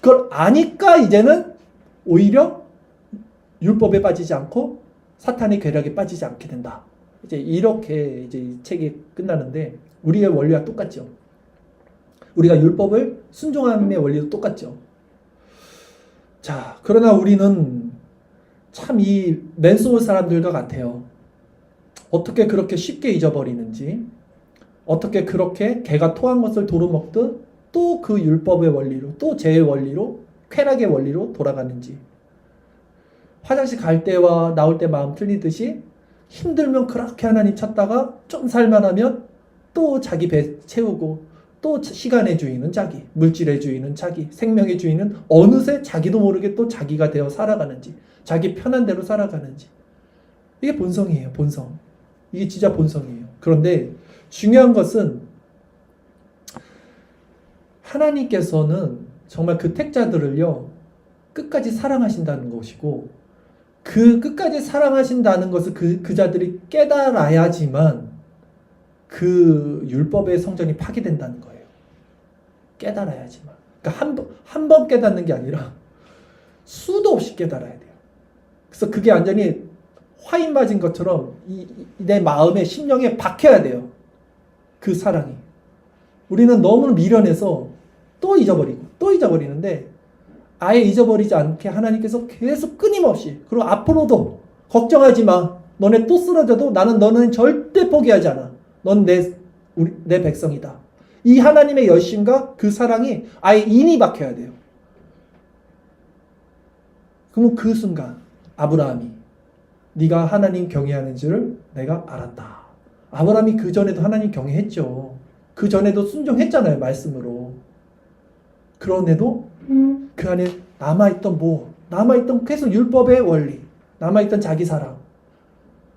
그걸 아니까 이제는 오히려 율법에 빠지지 않고 사탄의 괴력에 빠지지 않게 된다. 이제 이렇게 이제 이 책이 끝나는데 우리의 원리와 똑같죠. 우리가 율법을 순종함의 원리도 똑같죠. 자, 그러나 우리는 참 이 맨소울 사람들과 같아요. 어떻게 그렇게 쉽게 잊어버리는지, 어떻게 그렇게 개가 토한 것을 도로 먹듯 또 그 율법의 원리로, 또 죄의 원리로, 쾌락의 원리로 돌아가는지. 화장실 갈 때와 나올 때 마음 틀리듯이 힘들면 그렇게 하나님 찾다가 좀 살만하면 또 자기 배 채우고 또 시간의 주인은 자기, 물질의 주인은 자기, 생명의 주인은 어느새 자기도 모르게 또 자기가 되어 살아가는지, 자기 편한 대로 살아가는지. 이게 본성이에요, 본성. 이게 진짜 본성이에요. 그런데 중요한 것은 하나님께서는 정말 그 택자들을요, 끝까지 사랑하신다는 것이고, 그 끝까지 사랑하신다는 것을 그 자들이 깨달아야지만 그 율법의 성전이 파괴된다는 거예요. 깨달아야지만. 그러니까 한 번 깨닫는 게 아니라 수도 없이 깨달아야 돼요. 그래서 그게 완전히 화인 맞은 것처럼 내 마음에 심령에 박혀야 돼요. 그 사랑이. 우리는 너무 미련해서 또 잊어버리고 또 잊어버리는데 아예 잊어버리지 않게 하나님께서 계속 끊임없이 그리고 앞으로도 걱정하지 마. 너네 또 쓰러져도 너는 절대 포기하지 않아. 넌 내 백성이다. 이 하나님의 열심과 그 사랑이 아예 인이 박혀야 돼요. 그럼 그 순간 아브라함이 네가 하나님 경외하는 줄을 내가 알았다. 아브라함이 그 전에도 하나님 경외했죠. 그 전에도 순종했잖아요. 말씀으로. 그런데도 그 안에 남아있던 계속 율법의 원리, 남아있던 자기 사랑.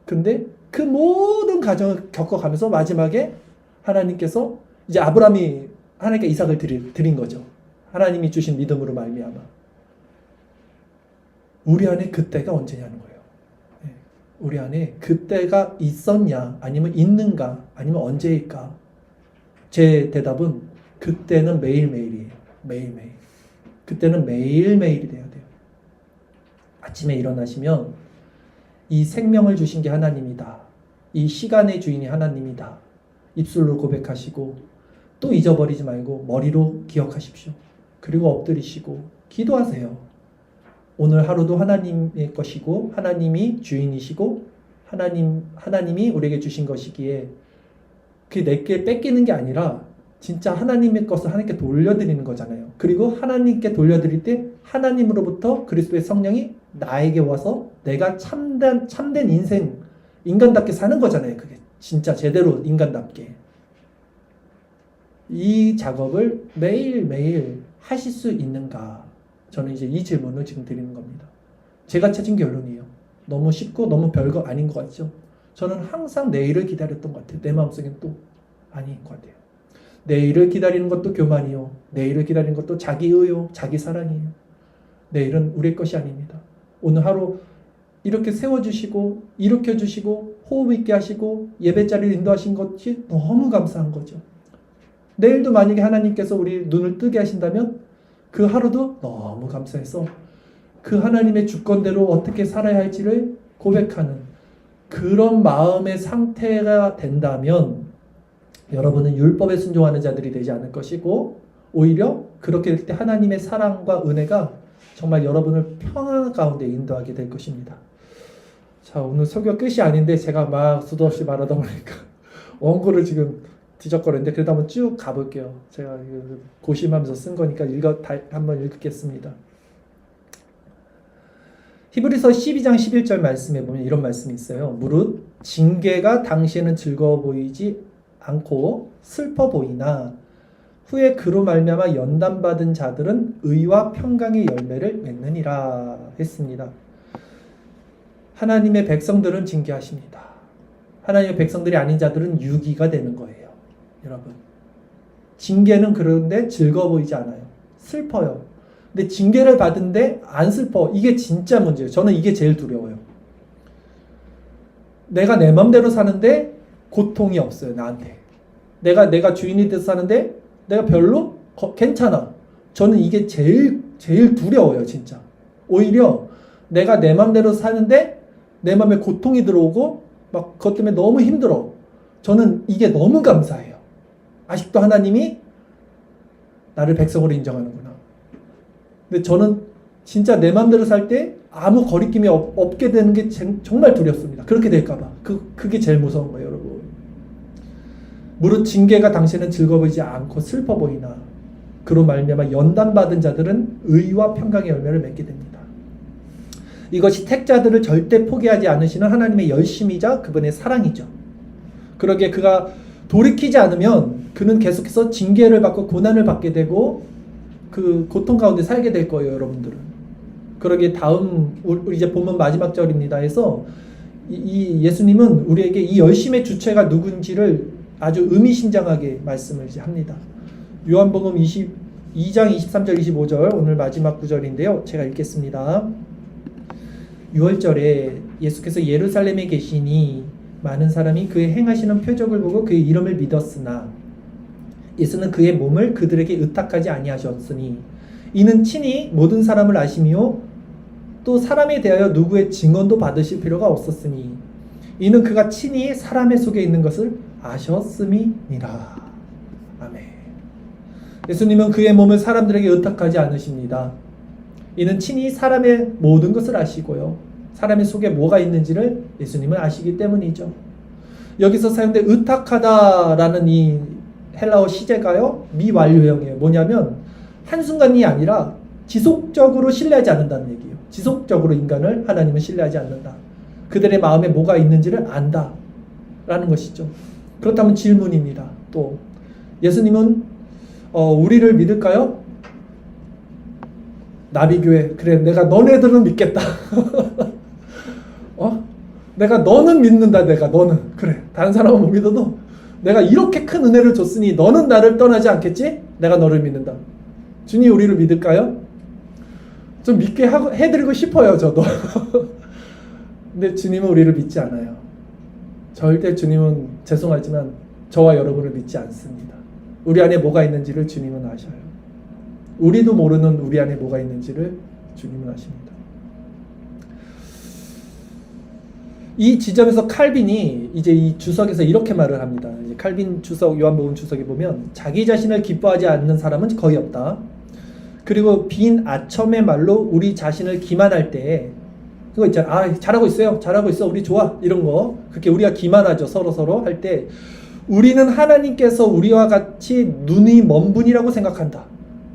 근데 그 모든 과정을 겪어가면서 마지막에 하나님께서 이제 아브라함이 하나님께 이삭을 드린 거죠. 하나님이 주신 믿음으로 말미암아. 우리 안에 그때가 언제냐는 거예요. 우리 안에 그때가 있었냐, 아니면 있는가, 아니면 언제일까? 제 대답은 그때는 매일매일이에요. 매일매일. 그때는 매일매일이 돼야 돼요. 아침에 일어나시면 이 생명을 주신 게 하나님이다. 이 시간의 주인이 하나님이다. 입술로 고백하시고 또 잊어버리지 말고 머리로 기억하십시오. 그리고 엎드리시고 기도하세요. 오늘 하루도 하나님의 것이고 하나님이 주인이시고 하나님이 우리에게 주신 것이기에 그게 내게 뺏기는 게 아니라 진짜 하나님의 것을 하나님께 돌려드리는 거잖아요. 그리고 하나님께 돌려드릴 때 하나님으로부터 그리스도의 성령이 나에게 와서 내가 참된 인생, 인간답게 사는 거잖아요. 그게 진짜 제대로 인간답게. 이 작업을 매일매일 하실 수 있는가? 저는 이제 이 질문을 지금 드리는 겁니다. 제가 찾은 결론이에요. 너무 쉽고 너무 별거 아닌 것 같죠? 저는 항상 내일을 기다렸던 것 같아요. 내 마음속엔 또 아닌 것 같아요. 내일을 기다리는 것도 교만이요. 내일을 기다리는 것도 자기의요. 자기 사랑이에요. 내일은 우리의 것이 아닙니다. 오늘 하루 이렇게 세워주시고 일으켜주시고 호흡 있게 하시고 예배자리를 인도하신 것이 너무 감사한 거죠. 내일도 만약에 하나님께서 우리 눈을 뜨게 하신다면 그 하루도 너무 감사해서 그 하나님의 주권대로 어떻게 살아야 할지를 고백하는 그런 마음의 상태가 된다면 여러분은 율법에 순종하는 자들이 되지 않을 것이고 오히려 그렇게 될 때 하나님의 사랑과 은혜가 정말 여러분을 평안 가운데 인도하게 될 것입니다. 자, 오늘 설교 끝이 아닌데 제가 막 수도 없이 말하다 보니까 원고를 지금 뒤적거렸는데 그래도 한번 쭉 가볼게요. 제가 고심하면서 쓴 거니까 한번 읽겠습니다. 히브리서 12장 11절 말씀에 보면 이런 말씀이 있어요. 무릇 징계가 당시에는 즐거워 보이지 않고 슬퍼 보이나 후에 그로 말미암아 연단받은 자들은 의와 평강의 열매를 맺느니라 했습니다. 하나님의 백성들은 징계하십니다. 하나님의 백성들이 아닌 자들은 유기가 되는 거예요. 여러분, 징계는 그런데 즐거워 보이지 않아요. 슬퍼요. 근데 징계를 받은데 안 슬퍼. 이게 진짜 문제예요. 저는 이게 제일 두려워요. 내가 내 맘대로 사는데 고통이 없어요. 나한테. 내가 주인이 돼서 사는데 내가 별로 괜찮아. 저는 이게 제일 두려워요. 진짜. 오히려 내가 내 맘대로 사는데 내 맘에 고통이 들어오고 막 그것 때문에 너무 힘들어. 저는 이게 너무 감사해요. 아직도 하나님이 나를 백성으로 인정하는구나. 근데 저는 진짜 내 맘대로 살 때 아무 거리낌이 없게 되는 게 정말 두렵습니다. 그렇게 될까봐. 그게 제일 무서운 거예요, 여러분. 무릇 징계가 당신은 즐거워 보이지 않고 슬퍼 보이나 그로 말미암아 연단받은 자들은 의와 평강의 열매를 맺게 됩니다. 이것이 택자들을 절대 포기하지 않으시는 하나님의 열심이자 그분의 사랑이죠. 그러기에 그가 돌이키지 않으면 그는 계속해서 징계를 받고 고난을 받게 되고 그 고통 가운데 살게 될 거예요, 여러분들은. 그러기에 다음 우리 이제 본문 마지막 절입니다 해서 이 예수님은 우리에게 이 열심의 주체가 누군지를 아주 의미심장하게 말씀을 이제 합니다. 요한복음 22장 23절 25절 오늘 마지막 구절인데요. 제가 읽겠습니다. 6월절에 예수께서 예루살렘에 계시니 많은 사람이 그의 행하시는 표적을 보고 그의 이름을 믿었으나 예수는 그의 몸을 그들에게 의탁하지 아니하셨으니 이는 친히 모든 사람을 아시며 또 사람에 대하여 누구의 증언도 받으실 필요가 없었으니 이는 그가 친히 사람의 속에 있는 것을 아셨음이니라. 아멘. 예수님은 그의 몸을 사람들에게 의탁하지 않으십니다. 이는 친히 사람의 모든 것을 아시고요, 사람의 속에 뭐가 있는지를 예수님은 아시기 때문이죠. 여기서 사용된 의탁하다라는 이 헬라어 시제가요, 미완료형이에요. 뭐냐면 한순간이 아니라 지속적으로 신뢰하지 않는다는 얘기예요. 지속적으로 인간을 하나님은 신뢰하지 않는다. 그들의 마음에 뭐가 있는지를 안다 라는 것이죠. 그렇다면 질문입니다. 또 예수님은 우리를 믿을까요? 나비교회, 그래 내가 너네들은 믿겠다. 내가 너는 믿는다. 내가 너는 그래 다른 사람은 못 믿어도 내가 이렇게 큰 은혜를 줬으니 너는 나를 떠나지 않겠지? 내가 너를 믿는다. 주님 우리를 믿을까요? 좀 믿게 해드리고 싶어요 저도. 근데 주님은 우리를 믿지 않아요. 절대 주님은 죄송하지만 저와 여러분을 믿지 않습니다. 우리 안에 뭐가 있는지를 주님은 아셔요. 우리도 모르는 우리 안에 뭐가 있는지를 주님은 아십니다. 이 지점에서 칼빈이 이제 이 주석에서 이렇게 말을 합니다. 이제 칼빈 주석, 요한복음 주석에 보면 자기 자신을 기뻐하지 않는 사람은 거의 없다. 그리고 빈 아첨의 말로 우리 자신을 기만할 때 그거 있잖아. 아 잘하고 있어요. 잘하고 있어. 우리 좋아. 이런 거. 그렇게 우리가 기만하죠. 서로 할 때 우리는 하나님께서 우리와 같이 눈이 먼 분이라고 생각한다.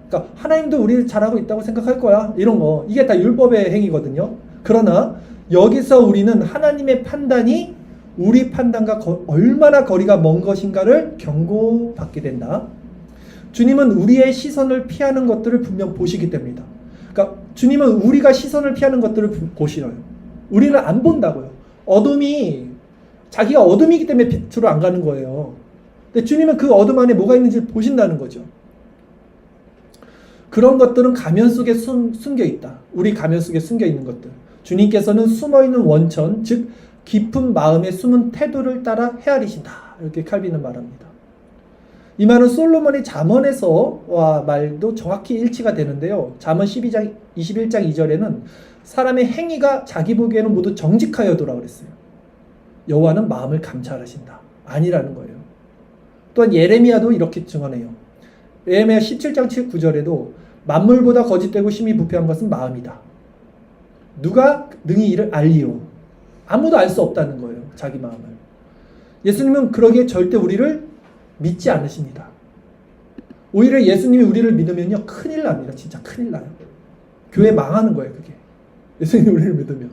그러니까 하나님도 우리를 잘하고 있다고 생각할 거야. 이런 거. 이게 다 율법의 행위거든요. 그러나 여기서 우리는 하나님의 판단이 우리 판단과 얼마나 거리가 먼 것인가를 경고받게 된다. 주님은 우리의 시선을 피하는 것들을 분명 보시기 때문이다. 그러니까 주님은 우리가 시선을 피하는 것들을 보시어요. 우리는 안 본다고요. 어둠이 자기가 어둠이기 때문에 빛으로 안 가는 거예요. 근데 주님은 그 어둠 안에 뭐가 있는지 보신다는 거죠. 그런 것들은 가면 속에 숨겨 있다. 우리 가면 속에 숨겨 있는 것들. 주님께서는 숨어 있는 원천, 즉 깊은 마음의 숨은 태도를 따라 헤아리신다. 이렇게 칼빈은 말합니다. 이 말은 솔로몬의 잠언에서와 말도 정확히 일치가 되는데요. 잠언 12장 21장 2절에는 사람의 행위가 자기 보기에는 모두 정직하여도라 그랬어요. 여호와는 마음을 감찰하신다. 아니라는 거예요. 또한 예레미야도 이렇게 증언해요. 예레미야 17장 9절에도 만물보다 거짓되고 심히 부패한 것은 마음이다. 누가 능히 이를 알리요? 아무도 알 수 없다는 거예요. 자기 마음을. 예수님은 그러기에 절대 우리를 믿지 않으십니다. 오히려 예수님이 우리를 믿으면요 큰일 납니다. 진짜 큰일 나요. 교회 망하는 거예요. 그게 예수님이 우리를 믿으면.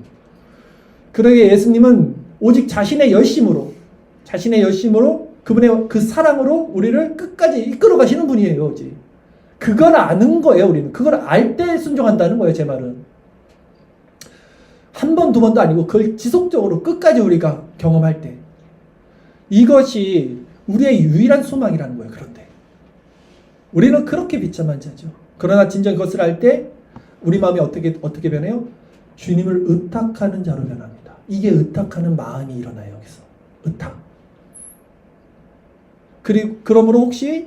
그러기에 예수님은 오직 자신의 열심으로 그분의 그 사랑으로 우리를 끝까지 이끌어 가시는 분이에요. 오직 그걸 아는 거예요. 우리는 그걸 알 때 순종한다는 거예요. 제 말은 한 번, 두 번도 아니고 그걸 지속적으로 끝까지 우리가 경험할 때 이것이 우리의 유일한 소망이라는 거예요. 그런데 우리는 그렇게 비참한 자죠. 그러나 진정 그것을 알 때 우리 마음이 어떻게 변해요? 주님을 의탁하는 자로 변합니다. 이게 의탁하는 마음이 일어나요. 여기서 의탁. 그러므로 혹시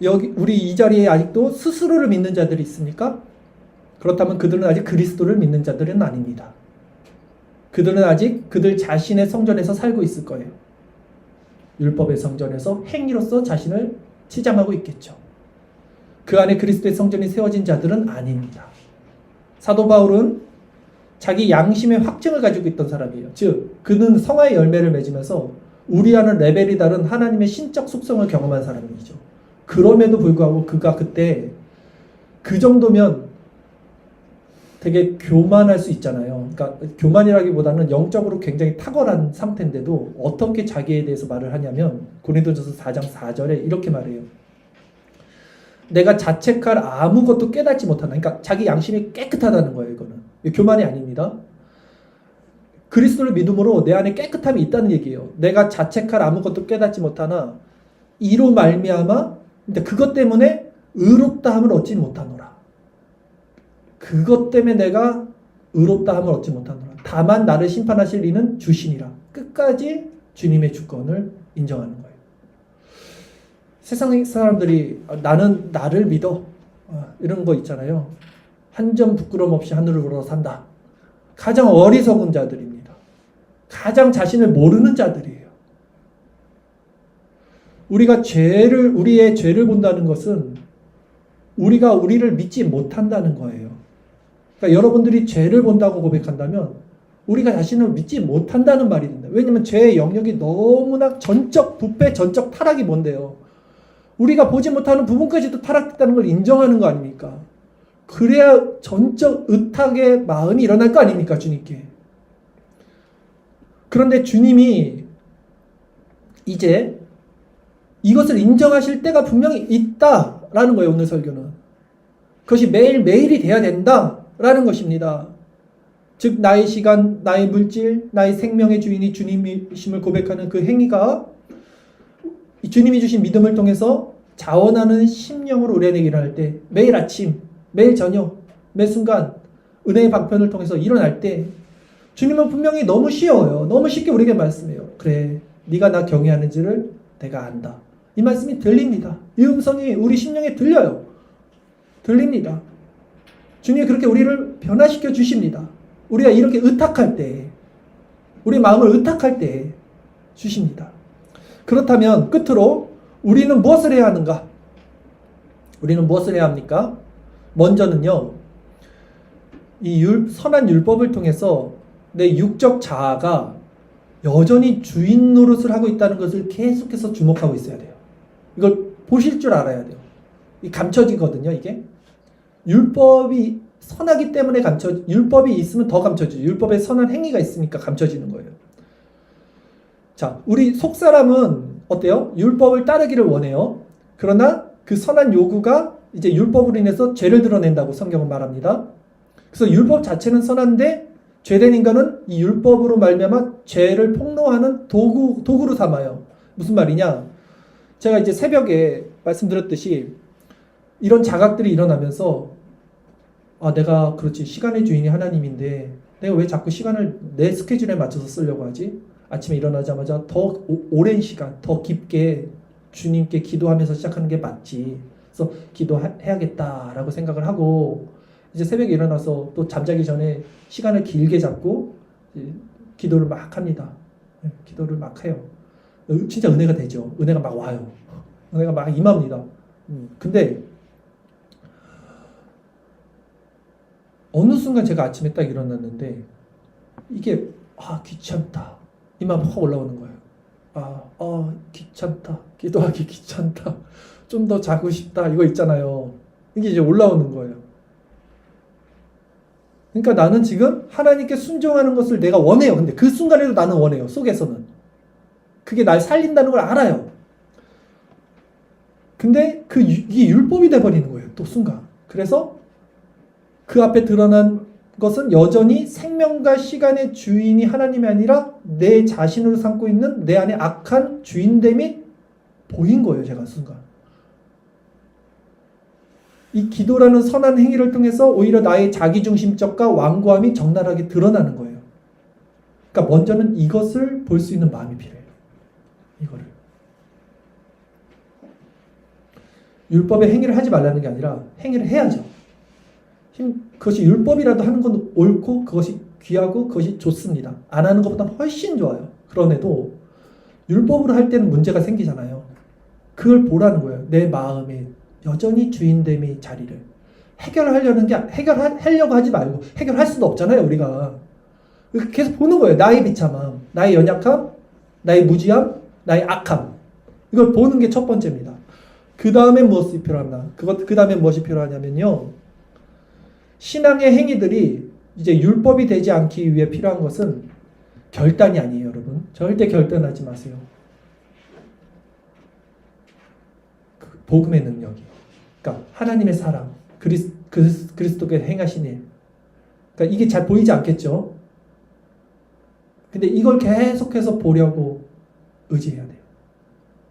여기 우리 이 자리에 아직도 스스로를 믿는 자들이 있습니까? 그렇다면 그들은 아직 그리스도를 믿는 자들은 아닙니다. 그들은 아직 그들 자신의 성전에서 살고 있을 거예요. 율법의 성전에서 행위로서 자신을 치장하고 있겠죠. 그 안에 그리스도의 성전이 세워진 자들은 아닙니다. 사도 바울은 자기 양심의 확증을 가지고 있던 사람이에요. 즉 그는 성화의 열매를 맺으면서 우리와는 레벨이 다른 하나님의 신적 속성을 경험한 사람이죠. 그럼에도 불구하고 그가 그때 그 정도면 되게 교만할 수 있잖아요. 그러니까 교만이라기보다는 영적으로 굉장히 탁월한 상태인데도 어떻게 자기에 대해서 말을 하냐면 고린도전서 4장 4절에 이렇게 말해요. 내가 자책할 아무것도 깨닫지 못하나. 그러니까 자기 양심이 깨끗하다는 거예요. 이거는 교만이 아닙니다. 그리스도를 믿음으로 내 안에 깨끗함이 있다는 얘기예요. 내가 자책할 아무것도 깨닫지 못하나 이로 말미암아 그것 때문에 의롭다함을 얻지 못하노라. 그것 때문에 내가 의롭다 함을 얻지 못하노라. 다만 나를 심판하실 이는 주시니라. 끝까지 주님의 주권을 인정하는 거예요. 세상 사람들이 나는 나를 믿어 이런 거 있잖아요. 한 점 부끄럼 없이 하늘을 우러러 산다. 가장 어리석은 자들입니다. 가장 자신을 모르는 자들이에요. 우리의 죄를 본다는 것은 우리가 우리를 믿지 못한다는 거예요. 그러니까 여러분들이 죄를 본다고 고백한다면 우리가 자신을 믿지 못한다는 말이 된다. 왜냐하면 죄의 영역이 너무나 전적 부패, 전적 타락이 뭔데요. 우리가 보지 못하는 부분까지도 타락했다는 걸 인정하는 거 아닙니까? 그래야 전적 의탁의 마음이 일어날 거 아닙니까, 주님께. 그런데 주님이 이제 이것을 인정하실 때가 분명히 있다라는 거예요, 오늘 설교는. 그것이 매일매일이 돼야 된다라는 것입니다. 즉 나의 시간, 나의 물질, 나의 생명의 주인이 주님이심을 고백하는 그 행위가 주님이 주신 믿음을 통해서 자원하는 심령으로 우리 안에 일어날 때, 매일 아침, 매일 저녁, 매 순간 은혜의 방편을 통해서 일어날 때 주님은 분명히 너무 쉬워요. 너무 쉽게 우리에게 말씀해요. 그래, 네가 나 경외하는지를 내가 안다. 이 말씀이 들립니다. 이 음성이 우리 심령에 들려요. 들립니다. 주님이 그렇게 우리를 변화시켜 주십니다. 우리가 이렇게 의탁할 때, 우리 마음을 의탁할 때 주십니다. 그렇다면 끝으로 우리는 무엇을 해야 하는가? 우리는 무엇을 해야 합니까? 먼저는요, 이 선한 율법을 통해서 내 육적 자아가 여전히 주인 노릇을 하고 있다는 것을 계속해서 주목하고 있어야 돼요. 이걸 보실 줄 알아야 돼요. 이 감춰지거든요, 이게. 율법이 선하기 때문에 율법이 있으면 더 감춰지죠. 율법에 선한 행위가 있으니까 감춰지는 거예요. 자, 우리 속사람은 어때요? 율법을 따르기를 원해요. 그러나 그 선한 요구가 이제 율법으로 인해서 죄를 드러낸다고 성경은 말합니다. 그래서 율법 자체는 선한데 죄된 인간은 이 율법으로 말미암아 죄를 폭로하는 도구로 삼아요. 무슨 말이냐? 제가 이제 새벽에 말씀드렸듯이 이런 자각들이 일어나면서 내가 그렇지 시간의 주인이 하나님인데 내가 왜 자꾸 시간을 내 스케줄에 맞춰서 쓰려고 하지? 아침에 일어나자마자 더 오랜 시간, 더 깊게 주님께 기도하면서 시작하는 게 맞지. 그래서 기도해야겠다라고 생각을 하고 이제 새벽에 일어나서 또 잠자기 전에 시간을 길게 잡고 기도를 막 합니다. 기도를 막 해요. 진짜 은혜가 되죠. 은혜가 막 와요. 은혜가 막 임합니다. 근데 어느 순간 제가 아침에 딱 일어났는데 이게 귀찮다. 이 마음 확 올라오는 거예요. 귀찮다. 기도하기 귀찮다. 좀 더 자고 싶다. 이거 있잖아요. 이게 이제 올라오는 거예요. 그러니까 나는 지금 하나님께 순종하는 것을 내가 원해요. 근데 그 순간에도 나는 원해요. 속에서는. 그게 날 살린다는 걸 알아요. 근데 이게 율법이 돼버리는 거예요. 또 순간. 그래서 그 앞에 드러난 것은 여전히 생명과 시간의 주인이 하나님이 아니라 내 자신으로 삼고 있는 내 안에 악한 주인됨이 보인 거예요. 제가 순간. 이 기도라는 선한 행위를 통해서 오히려 나의 자기중심적과 완고함이 적나라하게 드러나는 거예요. 그러니까 먼저는 이것을 볼 수 있는 마음이 필요해요. 이거를. 율법의 행위를 하지 말라는 게 아니라 행위를 해야죠. 그것이 율법이라도 하는 건 옳고 그것이 귀하고 그것이 좋습니다. 안 하는 것보다 훨씬 좋아요. 그럼에도 율법으로 할 때는 문제가 생기잖아요. 그걸 보라는 거예요. 내 마음에 여전히 주인됨의 자리를 해결하려고 하지 말고 해결할 수도 없잖아요. 우리가 계속 보는 거예요. 나의 비참함, 나의 연약함, 나의 무지함, 나의 악함. 이걸 보는 게 첫 번째입니다. 그 다음에 무엇이 필요하나? 그 다음에 무엇이 필요하냐면요. 신앙의 행위들이 이제 율법이 되지 않기 위해 필요한 것은 결단이 아니에요, 여러분. 절대 결단하지 마세요. 복음의 능력이. 그러니까 하나님의 사랑, 그리스도께 행하신 일. 그러니까 이게 잘 보이지 않겠죠? 근데 이걸 계속해서 보려고 의지해야 돼요.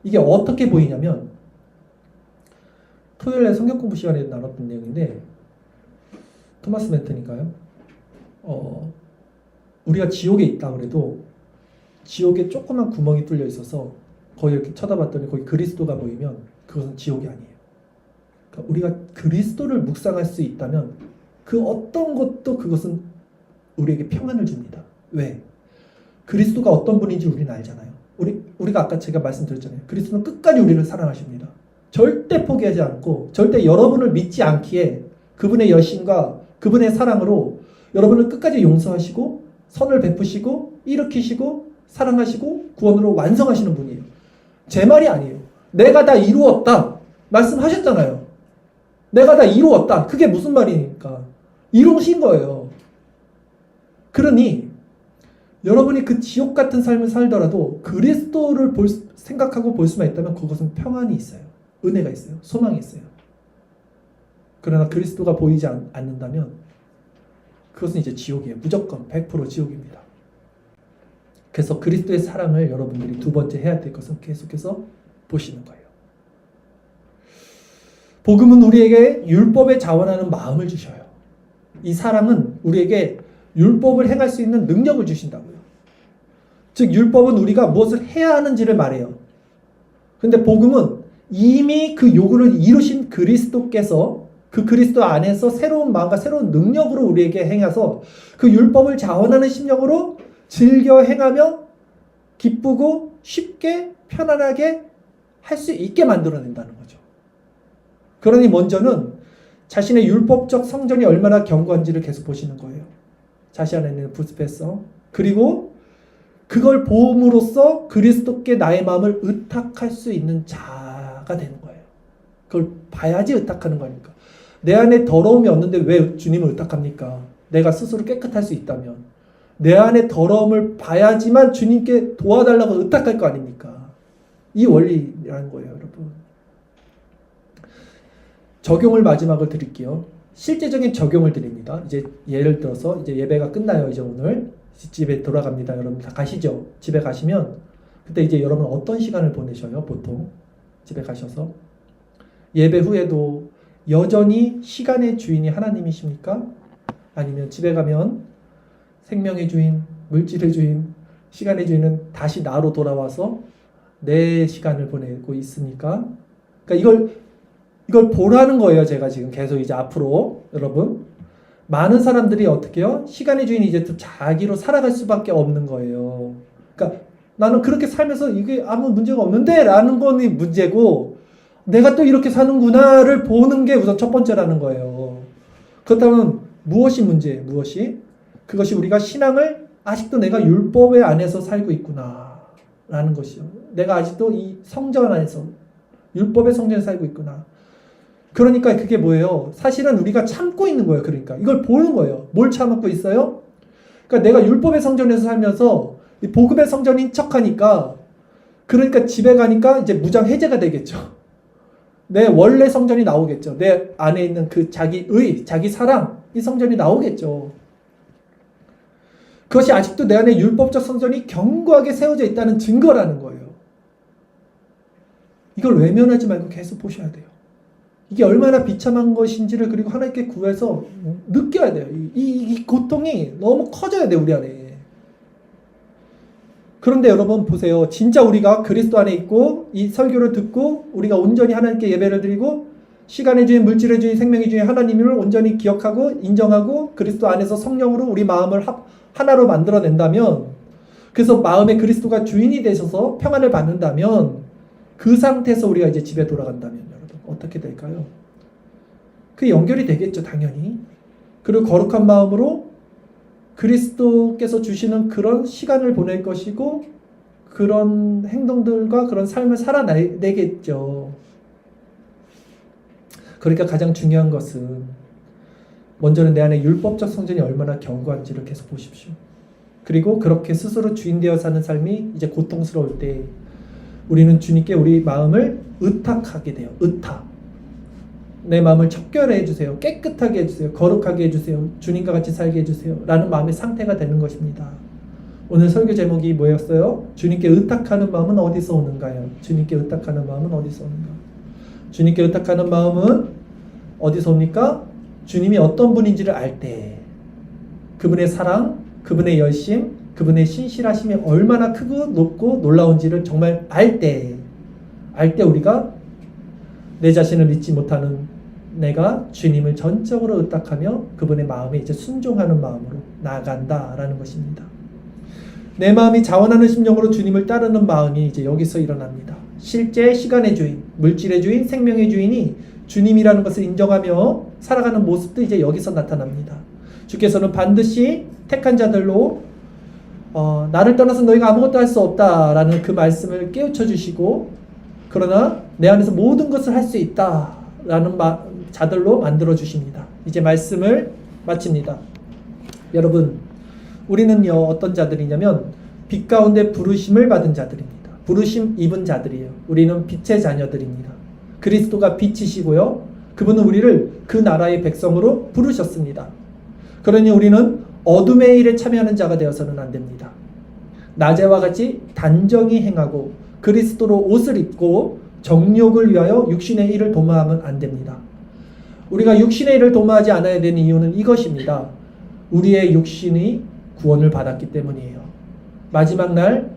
이게 어떻게 보이냐면 토요일에 성경 공부 시간에 나눴던 내용인데 토마스 멘트니까요. 우리가 지옥에 있다 그래도 지옥에 조그만 구멍이 뚫려 있어서 거기 이렇게 쳐다봤더니 거기 그리스도가 보이면 그것은 지옥이 아니에요. 그러니까 우리가 그리스도를 묵상할 수 있다면 그 어떤 것도 그것은 우리에게 평안을 줍니다. 왜? 그리스도가 어떤 분인지 우리는 알잖아요. 우리가 아까 제가 말씀드렸잖아요. 그리스도는 끝까지 우리를 사랑하십니다. 절대 포기하지 않고 절대 여러분을 믿지 않기에 그분의 여신과 그분의 사랑으로 여러분을 끝까지 용서하시고 선을 베푸시고 일으키시고 사랑하시고 구원으로 완성하시는 분이에요. 제 말이 아니에요. 내가 다 이루었다 말씀하셨잖아요. 내가 다 이루었다. 그게 무슨 말이니까 이루신 거예요. 그러니 여러분이 그 지옥 같은 삶을 살더라도 그리스도를 생각하고 볼 수만 있다면 그것은 평안이 있어요. 은혜가 있어요. 소망이 있어요. 그러나 그리스도가 보이지 않는다면 그것은 이제 지옥이에요. 무조건 100% 지옥입니다. 그래서 그리스도의 사랑을 여러분들이 두 번째 해야 될 것은 계속해서 보시는 거예요. 복음은 우리에게 율법에 자원하는 마음을 주셔요. 이 사랑은 우리에게 율법을 행할 수 있는 능력을 주신다고요. 즉 율법은 우리가 무엇을 해야 하는지를 말해요. 근데 복음은 이미 그 요구를 이루신 그리스도께서 그 그리스도 안에서 새로운 마음과 새로운 능력으로 우리에게 행해서 그 율법을 자원하는 심령으로 즐겨 행하며 기쁘고 쉽게 편안하게 할 수 있게 만들어낸다는 거죠. 그러니 먼저는 자신의 율법적 성전이 얼마나 견고한지를 계속 보시는 거예요. 자신 안에 있는 부스페성. 그리고 그걸 보험으로써 그리스도께 나의 마음을 의탁할 수 있는 자가 되는 거예요. 그걸 봐야지 의탁하는 거니까. 내 안에 더러움이 없는데 왜 주님을 의탁합니까? 내가 스스로 깨끗할 수 있다면. 내 안에 더러움을 봐야지만 주님께 도와달라고 의탁할 거 아닙니까? 이 원리라는 거예요, 여러분. 적용을 마지막으로 드릴게요. 실제적인 적용을 드립니다. 이제 예를 들어서 이제 예배가 끝나요. 이제 오늘 집에 돌아갑니다. 여러분 다 가시죠. 집에 가시면 그때 이제 여러분 어떤 시간을 보내셔요? 보통 집에 가셔서 예배 후에도 여전히 시간의 주인이 하나님이십니까? 아니면 집에 가면 생명의 주인, 물질의 주인, 시간의 주인은 다시 나로 돌아와서 내 시간을 보내고 있습니까? 그러니까 이걸 보라는 거예요. 제가 지금 계속 이제 앞으로 여러분 많은 사람들이 어떻게 해요? 시간의 주인이 이제 또 자기로 살아갈 수밖에 없는 거예요. 그러니까 나는 그렇게 살면서 이게 아무 문제가 없는데 라는 건이 문제고 내가 또 이렇게 사는구나를 보는 게 우선 첫 번째라는 거예요. 그렇다면 무엇이 문제예요? 무엇이? 그것이 우리가 신앙을 아직도 내가 율법의 안에서 살고 있구나 라는 것이요. 내가 아직도 이 성전 안에서 율법의 성전에 살고 있구나. 그러니까 그게 뭐예요? 사실은 우리가 참고 있는 거예요. 그러니까 이걸 보는 거예요. 뭘 참고 있어요? 그러니까 내가 율법의 성전에서 살면서 복음의 성전인 척하니까 그러니까 집에 가니까 이제 무장 해제가 되겠죠. 내 원래 성전이 나오겠죠. 내 안에 있는 그 자기의, 자기 사랑 이 성전이 나오겠죠. 그것이 아직도 내 안에 율법적 성전이 견고하게 세워져 있다는 증거라는 거예요. 이걸 외면하지 말고 계속 보셔야 돼요. 이게 얼마나 비참한 것인지를 그리고 하나님께 구해서 느껴야 돼요. 이 고통이 너무 커져야 돼요, 우리 안에. 그런데 여러분 보세요. 진짜 우리가 그리스도 안에 있고 이 설교를 듣고 우리가 온전히 하나님께 예배를 드리고 시간의 주인, 물질의 주인, 생명의 주인 하나님을 온전히 기억하고 인정하고 그리스도 안에서 성령으로 우리 마음을 하나로 만들어낸다면 그래서 마음에 그리스도가 주인이 되셔서 평안을 받는다면 그 상태에서 우리가 이제 집에 돌아간다면 여러분 어떻게 될까요? 그 연결이 되겠죠, 당연히. 그리고 거룩한 마음으로 그리스도께서 주시는 그런 시간을 보낼 것이고 그런 행동들과 그런 삶을 살아내겠죠. 그러니까 가장 중요한 것은 먼저는 내 안에 율법적 성전이 얼마나 견고한지를 계속 보십시오. 그리고 그렇게 스스로 주인 되어 사는 삶이 이제 고통스러울 때 우리는 주님께 우리 마음을 의탁하게 돼요. 의탁. 내 마음을 척결해 해주세요. 깨끗하게 해주세요. 거룩하게 해주세요. 주님과 같이 살게 해주세요. 라는 마음의 상태가 되는 것입니다. 오늘 설교 제목이 뭐였어요? 주님께 의탁하는 마음은 어디서 오는가요? 주님께 의탁하는 마음은 어디서 오는가? 주님께 의탁하는 마음은 어디서 옵니까? 주님이 어떤 분인지를 알 때 그분의 사랑, 그분의 열심, 그분의 신실하심이 얼마나 크고 높고 놀라운지를 정말 알 때 우리가 내 자신을 믿지 못하는 내가 주님을 전적으로 의탁하며 그분의 마음에 이제 순종하는 마음으로 나아간다라는 것입니다. 내 마음이 자원하는 심령으로 주님을 따르는 마음이 이제 여기서 일어납니다. 실제 시간의 주인, 물질의 주인, 생명의 주인이 주님이라는 것을 인정하며 살아가는 모습도 이제 여기서 나타납니다. 주께서는 반드시 택한 자들로 나를 떠나서 너희가 아무것도 할 수 없다라는 그 말씀을 깨우쳐 주시고, 그러나 내 안에서 모든 것을 할 수 있다라는 자들로 만들어 주십니다. 이제 말씀을 마칩니다. 여러분, 우리는요 어떤 자들이냐면 빛 가운데 부르심을 받은 자들입니다. 부르심 입은 자들이에요. 우리는 빛의 자녀들입니다. 그리스도가 빛이시고요, 그분은 우리를 그 나라의 백성으로 부르셨습니다. 그러니 우리는 어둠의 일에 참여하는 자가 되어서는 안 됩니다. 낮에와 같이 단정히 행하고 그리스도로 옷을 입고 정욕을 위하여 육신의 일을 도모하면 안 됩니다. 우리가 육신의 일을 도모하지 않아야 되는 이유는 이것입니다. 우리의 육신이 구원을 받았기 때문이에요. 마지막 날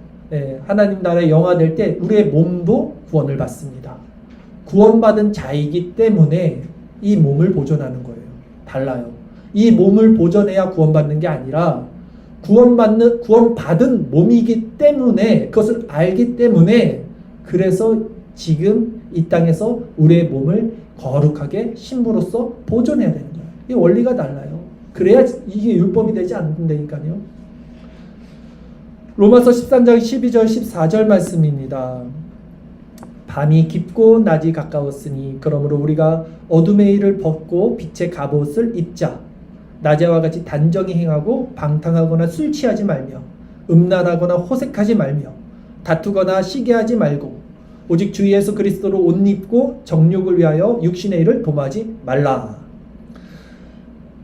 하나님 나라에 영화될 때 우리의 몸도 구원을 받습니다. 구원받은 자이기 때문에 이 몸을 보존하는 거예요. 달라요. 이 몸을 보존해야 구원받는 게 아니라 구원받은 몸이기 때문에, 그것을 알기 때문에, 그래서 지금 이 땅에서 우리의 몸을 거룩하게 신부로서 보존해야 되는 거예요. 이 원리가 달라요. 그래야 이게 율법이 되지 않는다니까요. 로마서 13장 12절 14절 말씀입니다. 밤이 깊고 낮이 가까웠으니 그러므로 우리가 어둠의 일을 벗고 빛의 갑옷을 입자. 낮에와 같이 단정히 행하고 방탕하거나 술 취하지 말며 음란하거나 호색하지 말며 다투거나 시기하지 말고 오직 주 예수 그리스도로 옷 입고 정욕을 위하여 육신의 일을 도모하지 말라.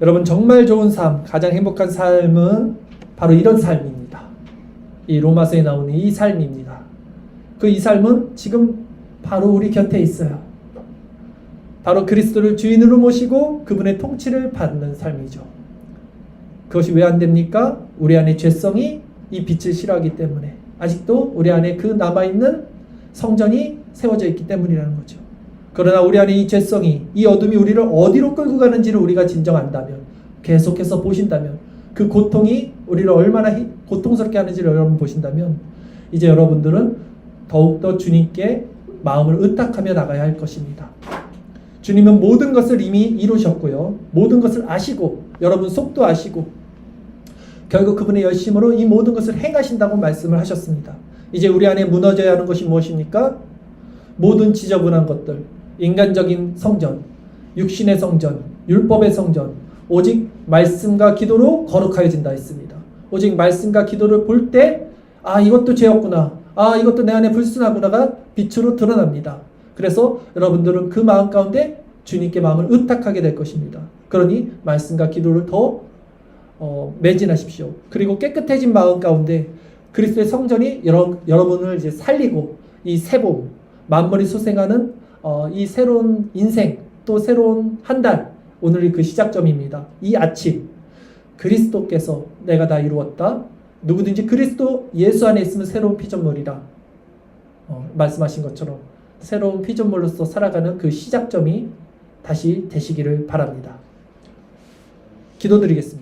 여러분, 정말 좋은 삶, 가장 행복한 삶은 바로 이런 삶입니다. 이 로마서에 나오는 이 삶입니다. 이 삶은 지금 바로 우리 곁에 있어요. 바로 그리스도를 주인으로 모시고 그분의 통치를 받는 삶이죠. 그것이 왜 안 됩니까? 우리 안에 죄성이 이 빛을 싫어하기 때문에, 아직도 우리 안에 그 남아있는 성전이 세워져 있기 때문이라는 거죠. 그러나 우리 안에 이 죄성이, 이 어둠이 우리를 어디로 끌고 가는지를 우리가 진정 안다면, 계속해서 보신다면, 그 고통이 우리를 얼마나 고통스럽게 하는지를 여러분 보신다면, 이제 여러분들은 더욱더 주님께 마음을 의탁하며 나가야 할 것입니다. 주님은 모든 것을 이미 이루셨고요, 모든 것을 아시고 여러분 속도 아시고 결국 그분의 열심으로 이 모든 것을 행하신다고 말씀을 하셨습니다. 이제 우리 안에 무너져야 하는 것이 무엇입니까? 모든 지저분한 것들, 인간적인 성전, 육신의 성전, 율법의 성전, 오직 말씀과 기도로 거룩하여진다 했습니다. 오직 말씀과 기도를 볼 때 이것도 죄였구나, 이것도 내 안에 불순하구나가 빛으로 드러납니다. 그래서 여러분들은 그 마음 가운데 주님께 마음을 의탁하게 될 것입니다. 그러니 말씀과 기도를 더 매진하십시오. 그리고 깨끗해진 마음 가운데 그리스도의 성전이 여러분을 이제 살리고, 이 새봄, 만물이 소생하는 이 새로운 인생, 또 새로운 한 달, 오늘이 그 시작점입니다. 이 아침 그리스도께서 내가 다 이루었다, 누구든지 그리스도 예수 안에 있으면 새로운 피조물이라 말씀하신 것처럼 새로운 피조물로서 살아가는 그 시작점이 다시 되시기를 바랍니다. 기도드리겠습니다.